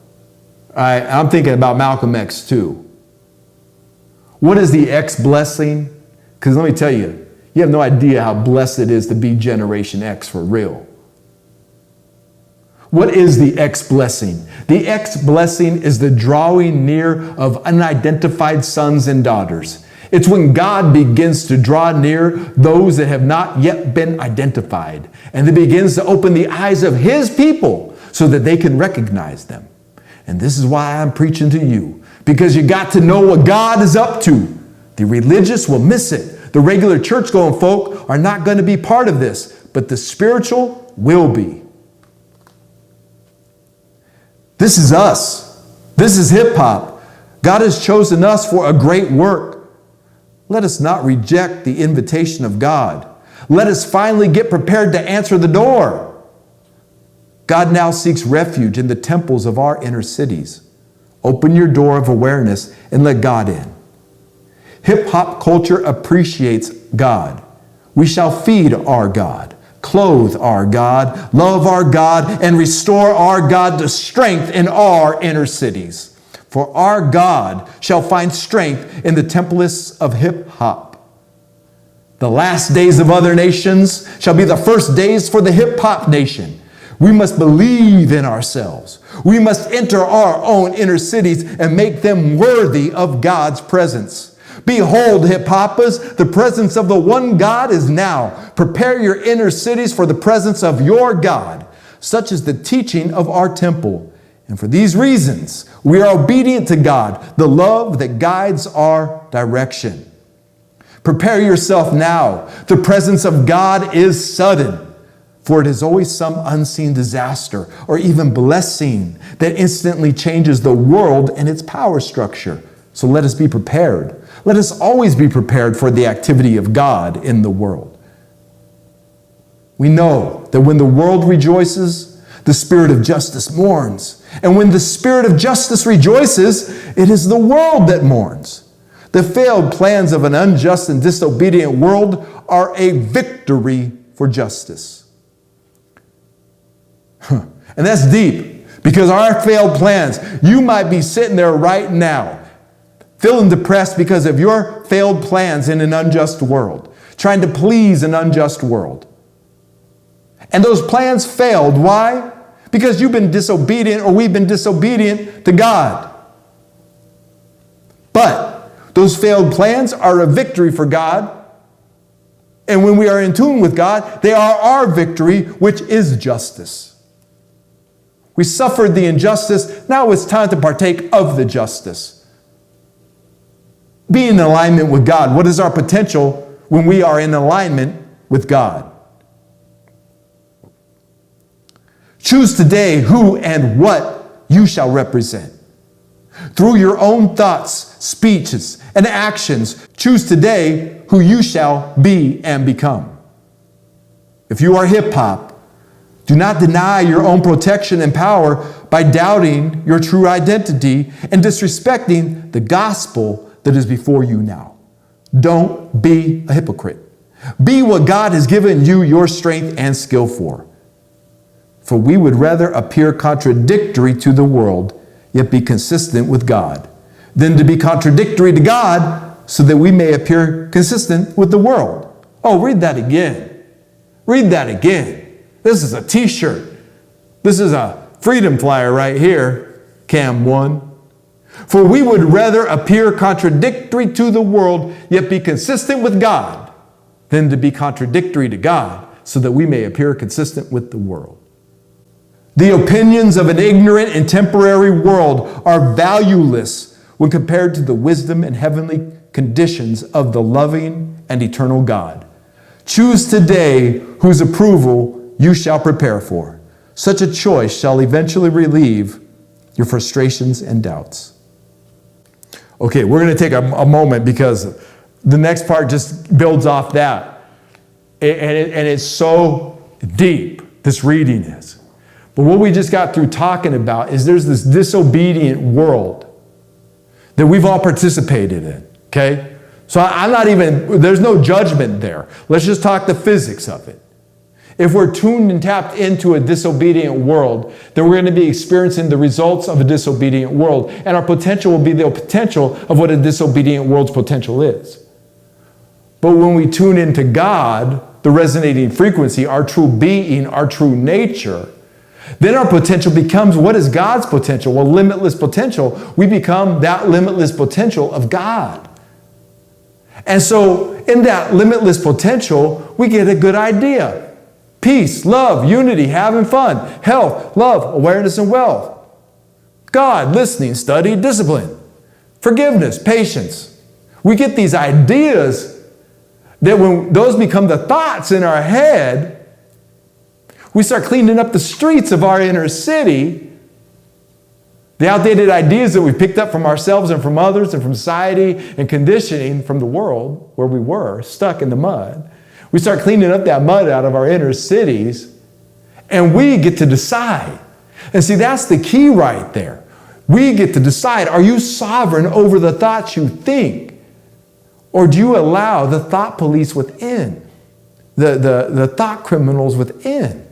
I'm thinking about Malcolm X too. What is the X Blessing? Because let me tell you, you have no idea how blessed it is to be Generation X for real. What is the X blessing? The X blessing is the drawing near of unidentified sons and daughters. It's when God begins to draw near those that have not yet been identified, and He begins to open the eyes of His people so that they can recognize them. And this is why I'm preaching to you, because you got to know what God is up to. The religious will miss it. The regular church-going folk are not going to be part of this, but the spiritual will be. This is us. This is hip hop. God has chosen us for a great work. Let us not reject the invitation of God. Let us finally get prepared to answer the door. God now seeks refuge in the temples of our inner cities. Open your door of awareness and let God in. Hip-hop culture appreciates God. We shall feed our God, clothe our God, love our God, and restore our God to strength in our inner cities. For our God shall find strength in the temples of hip-hop. The last days of other nations shall be the first days for the hip-hop nation. We must believe in ourselves. We must enter our own inner cities and make them worthy of God's presence. Behold, hip-hoppers, the presence of the one God is now. Prepare your inner cities for the presence of your God. Such is the teaching of our temple. And for these reasons, we are obedient to God, the love that guides our direction. Prepare yourself now. The presence of God is sudden. For it is always some unseen disaster or even blessing that instantly changes the world and its power structure. So let us be prepared. Let us always be prepared for the activity of God in the world. We know that when the world rejoices, the spirit of justice mourns. And when the spirit of justice rejoices, it is the world that mourns. The failed plans of an unjust and disobedient world are a victory for justice. And that's deep, because our failed plans, you might be sitting there right now, feeling depressed because of your failed plans in an unjust world, trying to please an unjust world. And those plans failed. Why? Because you've been disobedient, or we've been disobedient to God. But those failed plans are a victory for God. And when we are in tune with God, they are our victory, which is justice. We suffered the injustice. Now it's time to partake of the justice. Be in alignment with God. What is our potential when we are in alignment with God? Choose today who and what you shall represent. Through your own thoughts, speeches, and actions, choose today who you shall be and become. If you are hip-hop, do not deny your own protection and power by doubting your true identity and disrespecting the gospel that is before you now. Don't be a hypocrite. Be what God has given you your strength and skill for. For we would rather appear contradictory to the world, yet be consistent with God, than to be contradictory to God so that we may appear consistent with the world. Oh, read that again. Read that again. This is a t-shirt. This is a freedom flyer right here, Cam 1. For we would rather appear contradictory to the world, yet be consistent with God, than to be contradictory to God, so that we may appear consistent with the world. The opinions of an ignorant and temporary world are valueless when compared to the wisdom and heavenly conditions of the loving and eternal God. Choose today whose approval you shall prepare for. Such a choice shall eventually relieve your frustrations and doubts. Okay, we're going to take a moment, because the next part just builds off that. And it's so deep, this reading is. But what we just got through talking about is there's this disobedient world that we've all participated in, okay? So there's no judgment there. Let's just talk the physics of it. If we're tuned and tapped into a disobedient world, then we're going to be experiencing the results of a disobedient world. And our potential will be the potential of what a disobedient world's potential is. But when we tune into God, the resonating frequency, our true being, our true nature, then our potential becomes, what is God's potential? Well, limitless potential. We become that limitless potential of God. And so in that limitless potential, we get a good idea. Peace, love, unity, having fun, health, love, awareness, and wealth. God, listening, study, discipline, forgiveness, patience. We get these ideas that when those become the thoughts in our head, we start cleaning up the streets of our inner city, The outdated ideas that we picked up from ourselves and from others and from society and conditioning from the world where we were stuck in the mud. We start cleaning up that mud out of our inner cities, and we get to decide. And see, that's the key right there. We get to decide, are you sovereign over the thoughts you think? Or do you allow the thought police within, the thought criminals within?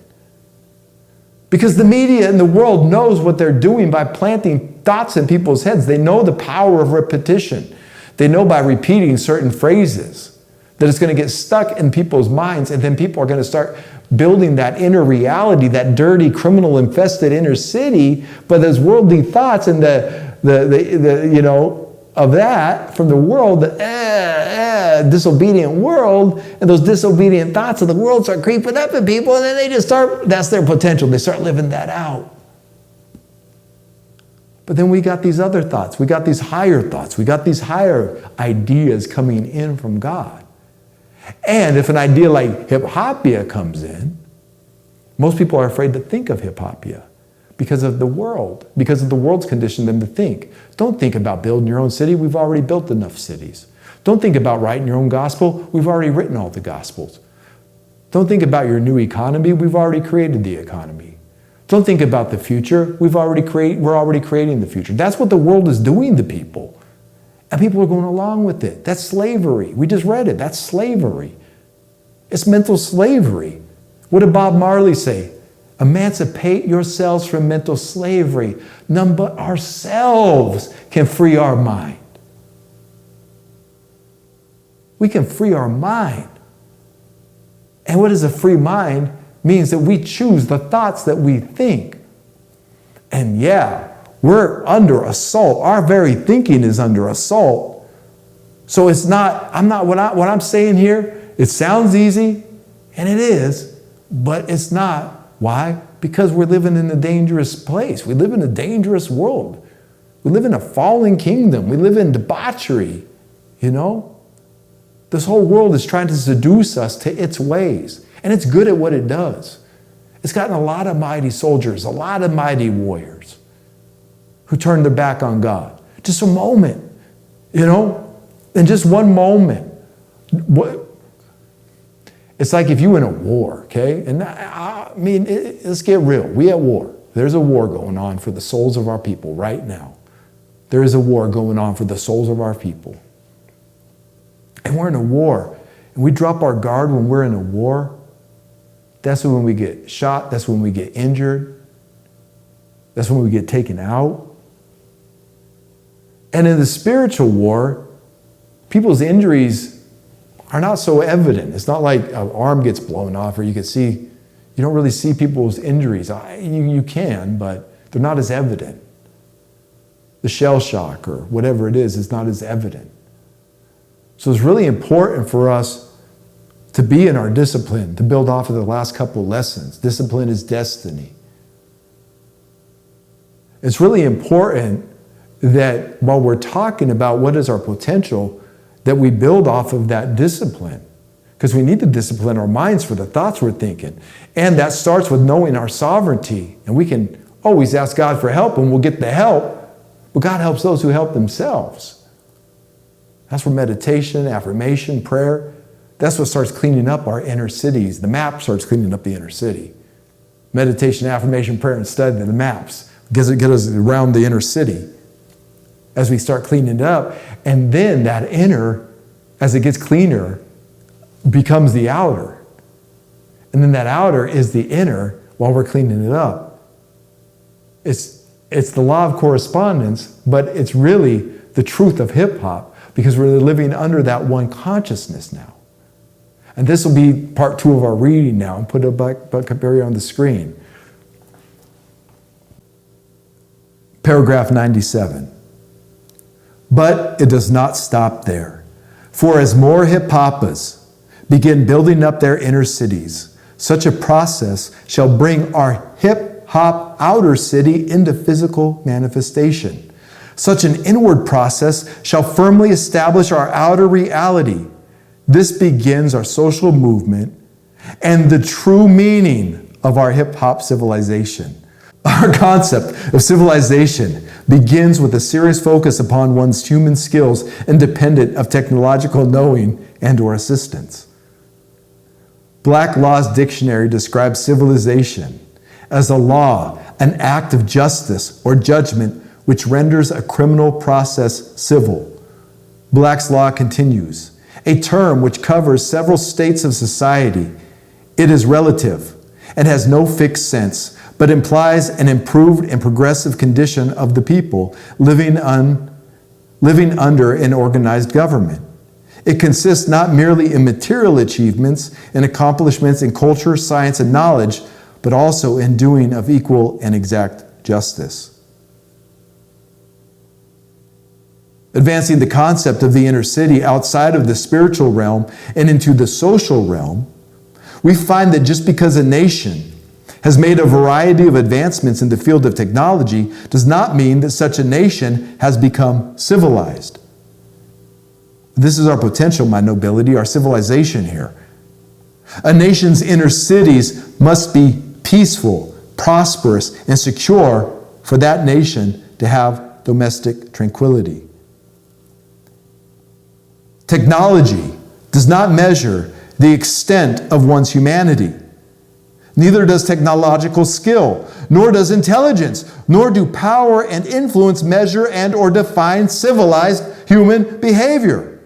Because the media and the world knows what they're doing by planting thoughts in people's heads. They know the power of repetition. They know by repeating certain phrases that it's going to get stuck in people's minds, and then people are going to start building that inner reality, that dirty, criminal-infested inner city. But those worldly thoughts and of that from the world, disobedient world, and those disobedient thoughts of the world start creeping up in people, and then they just start, that's their potential. They start living that out. But then we got these other thoughts. We got these higher thoughts. We got these higher ideas coming in from God. And if an idea like hip-hopia comes in, most people are afraid to think of hip-hopia because of the world, because of the world's conditioned them to think. Don't think about building your own city. We've already built enough cities. Don't think about writing your own gospel. We've already written all the gospels. Don't think about your new economy. We've already created the economy. Don't think about the future. We're already creating the future. That's what the world is doing to people. And people are going along with it. That's slavery. We just read it. That's slavery. It's mental slavery. What did Bob Marley say? Emancipate yourselves from mental slavery. None but ourselves can free our mind. We can free our mind. And what is a free mind? Means that we choose the thoughts that we think. And yeah, we're under assault. Our very thinking is under assault. So it's not, what I'm saying here, it sounds easy, and it is, but it's not. Why? Because we're living in a dangerous place. We live in a dangerous world. We live in a fallen kingdom. We live in debauchery, This whole world is trying to seduce us to its ways. And it's good at what it does. It's gotten a lot of mighty soldiers, a lot of mighty warriors who turned their back on God. Just a moment, in just one moment. It's like if you were in a war, okay? And let's get real. We at war. There's a war going on for the souls of our people right now. There is a war going on for the souls of our people. And we're in a war. And we drop our guard when we're in a war. That's when we get shot. That's when we get injured. That's when we get taken out. And in the spiritual war, people's injuries are not so evident. It's not like an arm gets blown off or you don't really see people's injuries. You can, but they're not as evident. The shell shock or whatever it is not as evident. So it's really important for us to be in our discipline, to build off of the last couple of lessons. Discipline is destiny. It's really important that while we're talking about what is our potential, that we build off of that discipline. Because we need to discipline our minds for the thoughts we're thinking. And that starts with knowing our sovereignty. And we can always ask God for help and we'll get the help. But God helps those who help themselves. That's where meditation, affirmation, prayer, that's what starts cleaning up our inner cities. The map starts cleaning up the inner city. Meditation, affirmation, prayer, and study, the maps get us around the inner city as we start cleaning it up. And then that inner, as it gets cleaner, becomes the outer. And then that outer is the inner while we're cleaning it up. It's the law of correspondence, but it's really the truth of hip-hop because we're living under that one consciousness now. And this will be part 2 of our reading now, and put it back on the screen. Paragraph 97. But it does not stop there. For as more hip-hoppers begin building up their inner cities, such a process shall bring our hip-hop outer city into physical manifestation. Such an inward process shall firmly establish our outer reality. This begins our social movement and the true meaning of our hip-hop civilization. Our concept of civilization begins with a serious focus upon one's human skills independent of technological knowing and/or assistance. Black Law's Dictionary describes civilization as a law, an act of justice or judgment which renders a criminal process civil. Black's Law continues, a term which covers several states of society. It is relative and has no fixed sense, but implies an improved and progressive condition of the people living under an organized government. It consists not merely in material achievements and accomplishments in culture, science, and knowledge, but also in doing of equal and exact justice. Advancing the concept of the inner city outside of the spiritual realm and into the social realm, we find that just because a nation has made a variety of advancements in the field of technology does not mean that such a nation has become civilized. This is our potential, my nobility, our civilization here. A nation's inner cities must be peaceful, prosperous, and secure for that nation to have domestic tranquility. Technology does not measure the extent of one's humanity. Neither does technological skill, nor does intelligence, nor do power and influence measure and/or define civilized human behavior.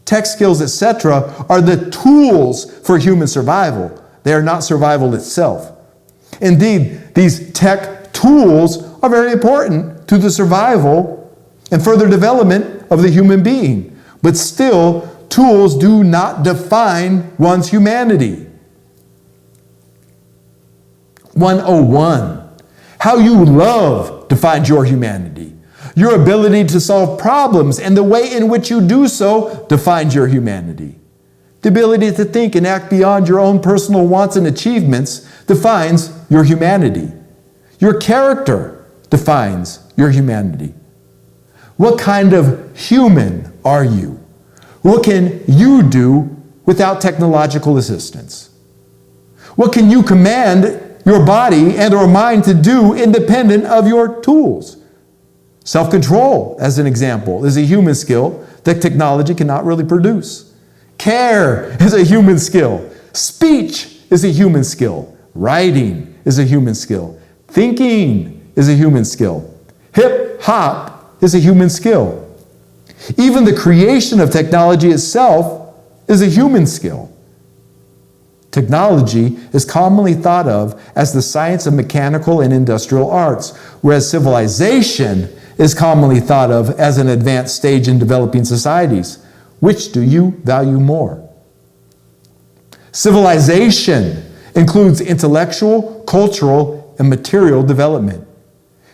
Tech skills, etc., are the tools for human survival. They are not survival itself. Indeed, these tech tools are very important to the survival and further development of the human being. But still, tools do not define one's humanity. 101. How you love defines your humanity. Your ability to solve problems and the way in which you do so defines your humanity. The ability to think and act beyond your own personal wants and achievements defines your humanity. Your character defines your humanity. What kind of human are you? What can you do without technological assistance? What can you command your body and/or mind to do independent of your tools? Self-control, as an example, is a human skill that technology cannot really produce. Care is a human skill. Speech is a human skill. Writing is a human skill. Thinking is a human skill. Hip-hop is a human skill. Even the creation of technology itself is a human skill. Technology is commonly thought of as the science of mechanical and industrial arts, whereas civilization is commonly thought of as an advanced stage in developing societies. Which do you value more? Civilization includes intellectual, cultural, and material development.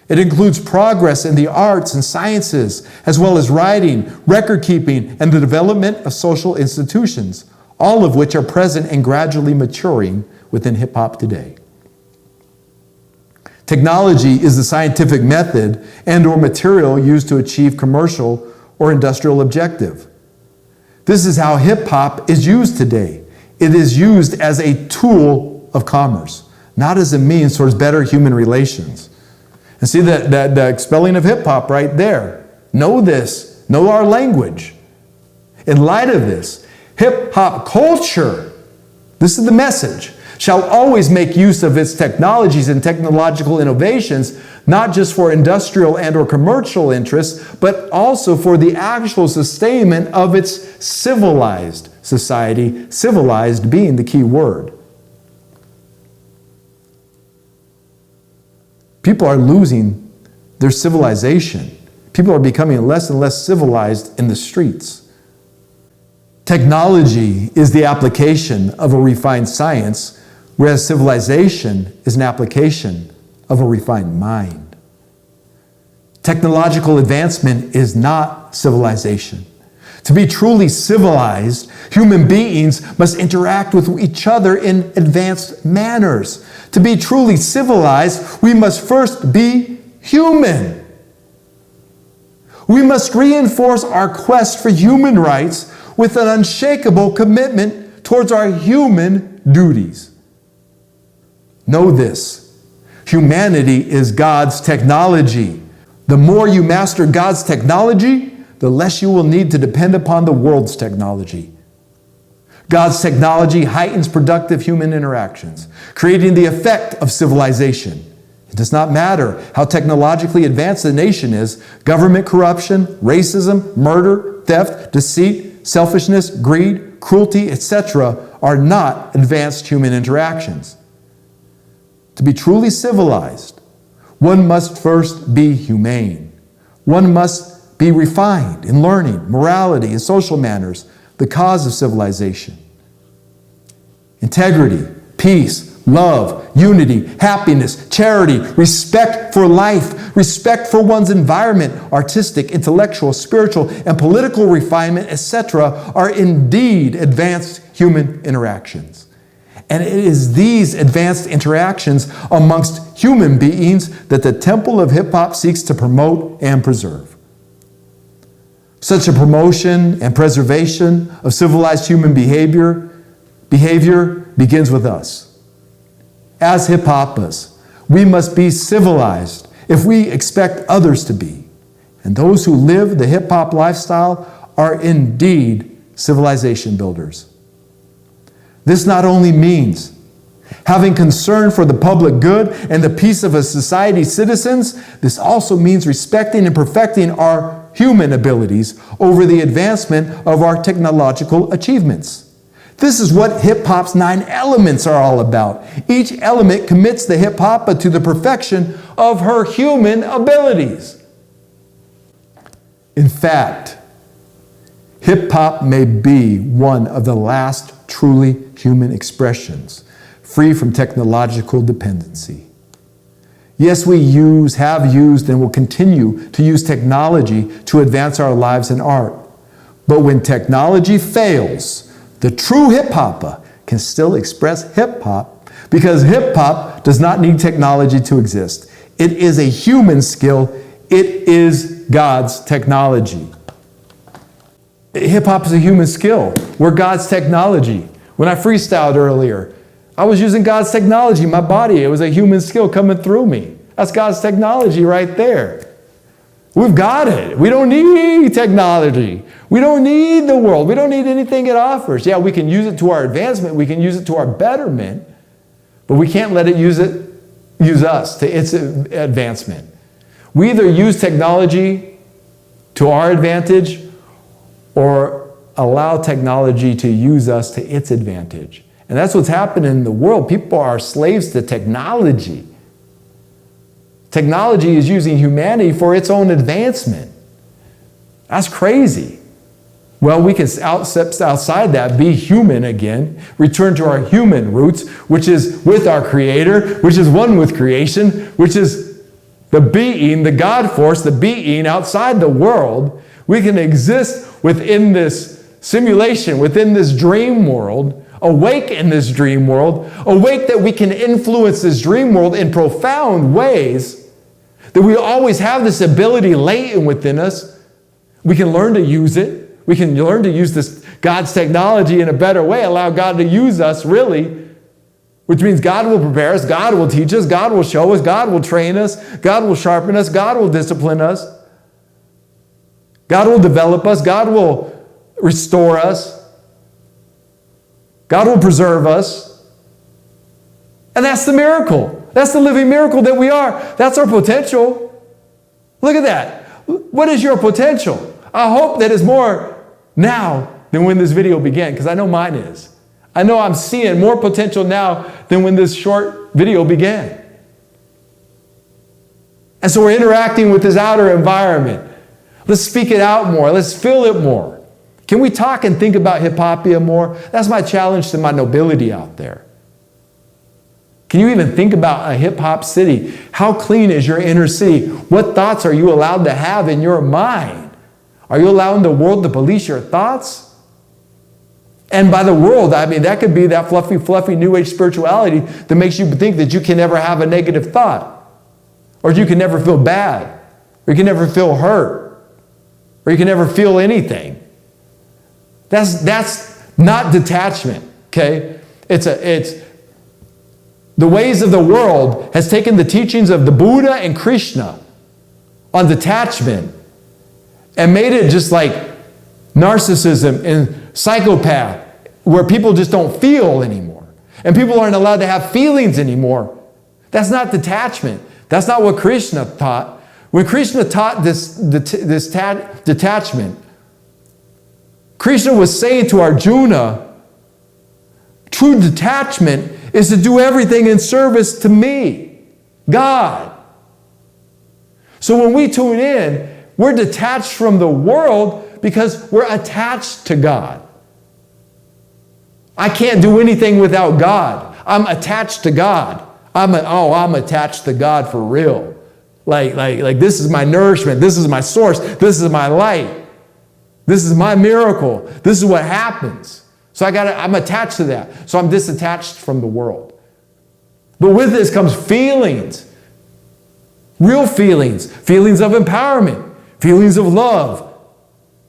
It includes progress in the arts and sciences, as well as writing, record keeping, and the development of social institutions, all of which are present and gradually maturing within hip-hop today. Technology is the scientific method and/or material used to achieve commercial or industrial objective. This is how hip-hop is used today. It is used as a tool of commerce, not as a means towards better human relations. And see that spelling of hip-hop right there. Know this. Know our language. In light of this, hip-hop culture, this is the message, shall always make use of its technologies and technological innovations, not just for industrial and/or commercial interests, but also for the actual sustainment of its civilized society, civilized being the key word. People are losing their civilization. People are becoming less and less civilized in the streets. Technology is the application of a refined science, whereas civilization is an application of a refined mind. Technological advancement is not civilization. To be truly civilized, human beings must interact with each other in advanced manners. To be truly civilized, we must first be human. We must reinforce our quest for human rights with an unshakable commitment towards our human duties. Know this: Humanity is God's technology. The more you master God's technology, the less you will need to depend upon the world's technology. God's technology heightens productive human interactions, creating the effect of civilization. It does not matter how technologically advanced the nation is. Government corruption, racism, murder, theft, deceit, selfishness, greed, cruelty, etc. are not advanced human interactions. To be truly civilized, one must first be humane. One must be refined in learning, morality, and social manners, the cause of civilization. Integrity, peace, love, unity, happiness, charity, respect for life, respect for one's environment, artistic, intellectual, spiritual, and political refinement, etc., are indeed advanced human interactions. And it is these advanced interactions amongst human beings that the temple of hip-hop seeks to promote and preserve. Such a promotion and preservation of civilized human behavior begins with us. As hip-hoppers, we must be civilized if we expect others to be. And those who live the hip-hop lifestyle are indeed civilization builders. This not only means having concern for the public good and the peace of a society's citizens, this also means respecting and perfecting our human abilities over the advancement of our technological achievements. This is what hip-hop's 9 elements are all about. Each element commits the hip-hopper to the perfection of her human abilities. In fact, hip-hop may be one of the last truly human expressions, free from technological dependency. Yes, we have used, and will continue to use technology to advance our lives and art. But when technology fails, the true hip-hopper can still express hip-hop because hip-hop does not need technology to exist. It is a human skill. It is God's technology. Hip-hop is a human skill. We're God's technology. When I freestyled earlier, I was using God's technology, my body. It was a human skill coming through me. That's God's technology right there. We've got it. We don't need technology. We don't need the world. We don't need anything it offers. Yeah, we can use it to our advancement. We can use it to our betterment. But we can't let it use us to its advancement. We either use technology to our advantage or allow technology to use us to its advantage. And that's what's happening in the world. People are slaves to technology. Technology is using humanity for its own advancement. That's crazy. Well, we can step outside that, be human again, return to our human roots, which is with our Creator, which is one with creation, which is the being, the God force, the being outside the world. We can exist within this simulation, within this dream world, awake in this dream world, awake that we can influence this dream world in profound ways, that we always have this ability latent within us. We can learn to use it. We can learn to use this God's technology in a better way, allow God to use us really, which means God will prepare us, God will teach us, God will show us, God will train us, God will sharpen us, God will discipline us, God will develop us, God will restore us, God will preserve us. And that's the miracle. That's the living miracle that we are. That's our potential. Look at that. What is your potential? I hope that is more now than when this video began, because I know mine is. I know I'm seeing more potential now than when this short video began. And so we're interacting with this outer environment. Let's speak it out more. Let's feel it more. Can we talk and think about hip-hopia more? That's my challenge to my nobility out there. Can you even think about a hip-hop city? How clean is your inner city? What thoughts are you allowed to have in your mind? Are you allowing the world to police your thoughts? And by the world, I mean, that could be that fluffy New Age spirituality that makes you think that you can never have a negative thought, or you can never feel bad, or you can never feel hurt, or you can never feel anything. That's not detachment, okay? It's the ways of the world has taken the teachings of the Buddha and Krishna on detachment and made it just like narcissism and psychopath, where people just don't feel anymore. And people aren't allowed to have feelings anymore. That's not detachment. That's not what Krishna taught. When Krishna taught this detachment, Krishna was saying to Arjuna, true detachment is to do everything in service to me, God. So when we tune in, we're detached from the world because we're attached to God. I can't do anything without God. I'm attached to God. I'm attached to God for real. Like this is my nourishment. This is my source. This is my light. This is my miracle. This is what happens. So I'm attached to that. So I'm disattached from the world. But with this comes feelings. Real feelings. Feelings of empowerment. Feelings of love.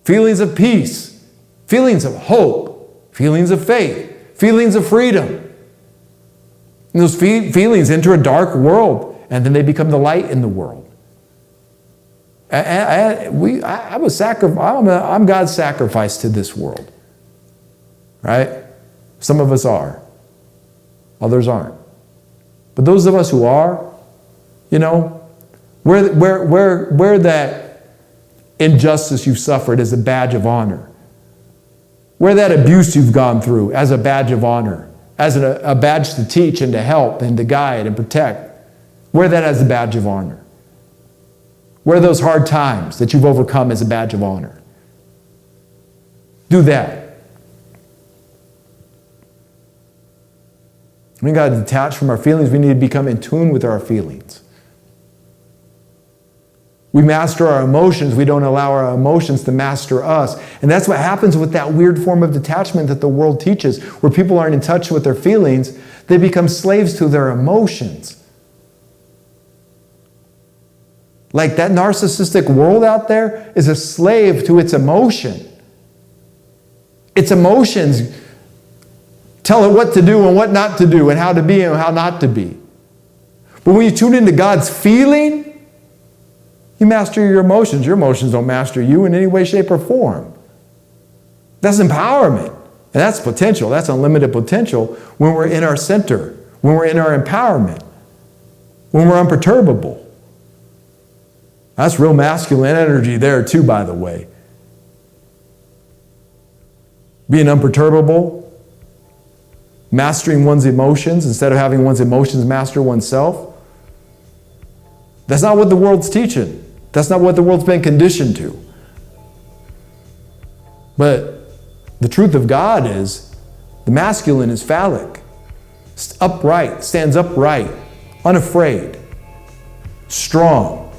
Feelings of peace. Feelings of hope. Feelings of faith. Feelings of freedom. And those feelings enter a dark world, and then they become the light in the world. I'm God's sacrifice to this world. Right? Some of us are. Others aren't. But those of us who are, where that injustice you've suffered is a badge of honor. Where that abuse you've gone through as a badge of honor, as a badge to teach and to help and to guide and protect. Wear that as a badge of honor. Wear those hard times that you've overcome as a badge of honor. Do that. We got to detach from our feelings. We need to become in tune with our feelings. We master our emotions. We don't allow our emotions to master us. And that's what happens with that weird form of detachment that the world teaches, where people aren't in touch with their feelings. They become slaves to their emotions. Like that narcissistic world out there is a slave to its emotion. Its emotions tell it what to do and what not to do and how to be and how not to be. But when you tune into God's feeling, you master your emotions. Your emotions don't master you in any way, shape, or form. That's empowerment. And that's potential. That's unlimited potential when we're in our center, when we're in our empowerment, when we're unperturbable. That's real masculine energy there too, by the way. Being unperturbable, mastering one's emotions instead of having one's emotions master oneself. That's not what the world's teaching. That's not what the world's been conditioned to. But the truth of God is the masculine is phallic, upright, stands upright, unafraid, strong,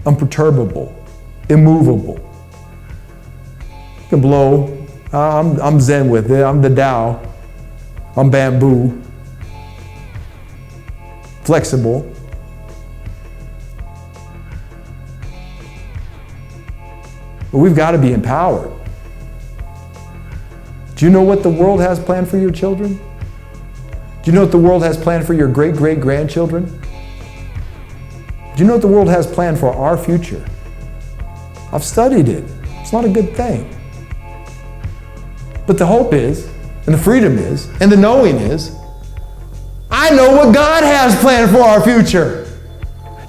unperturbable, immovable. You can blow. I'm Zen with it. I'm the Tao. I'm bamboo. Flexible. But we've got to be empowered. Do you know what the world has planned for your children? Do you know what the world has planned for your great-great-grandchildren? Do you know what the world has planned for our future? I've studied it. It's not a good thing. But the hope is, and the freedom is, and the knowing is, I know what God has planned for our future.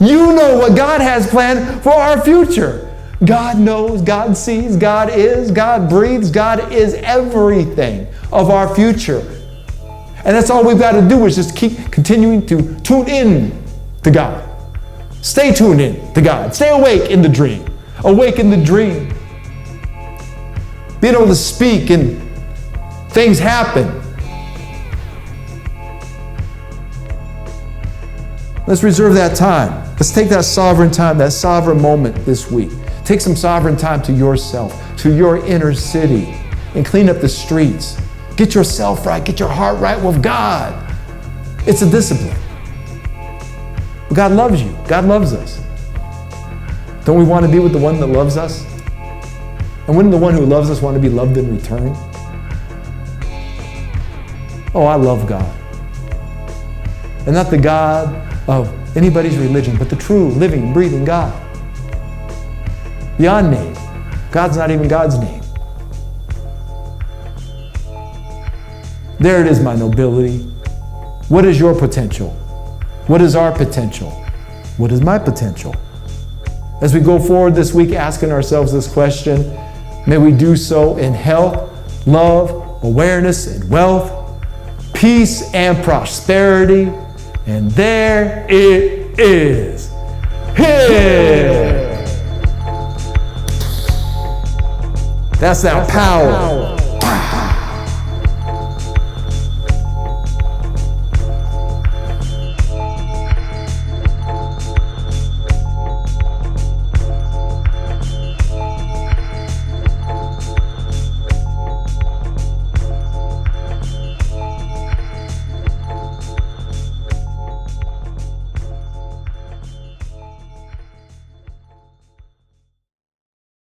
You know what God has planned for our future. God knows, God sees, God is, God breathes, God is everything of our future. And that's all we've got to do is just keep continuing to tune in to God. Stay tuned in to God. Stay awake in the dream. Awake in the dream. Being able to speak and things happen. Let's reserve that time. Let's take that sovereign time, that sovereign moment this week. Take some sovereign time to yourself, to your inner city, and clean up the streets. Get yourself right. Get your heart right with God. It's a discipline. But God loves you. God loves us. Don't we want to be with the one that loves us? And wouldn't the one who loves us want to be loved in return? Oh, I love God. And not the God of anybody's religion, but the true, living, breathing God. Beyond name. God's not even God's name. There it is, my nobility. What is your potential? What is our potential? What is my potential? As we go forward this week asking ourselves this question, may we do so in health, love, awareness, and wealth, peace and prosperity. And there it is. Here! That's that power.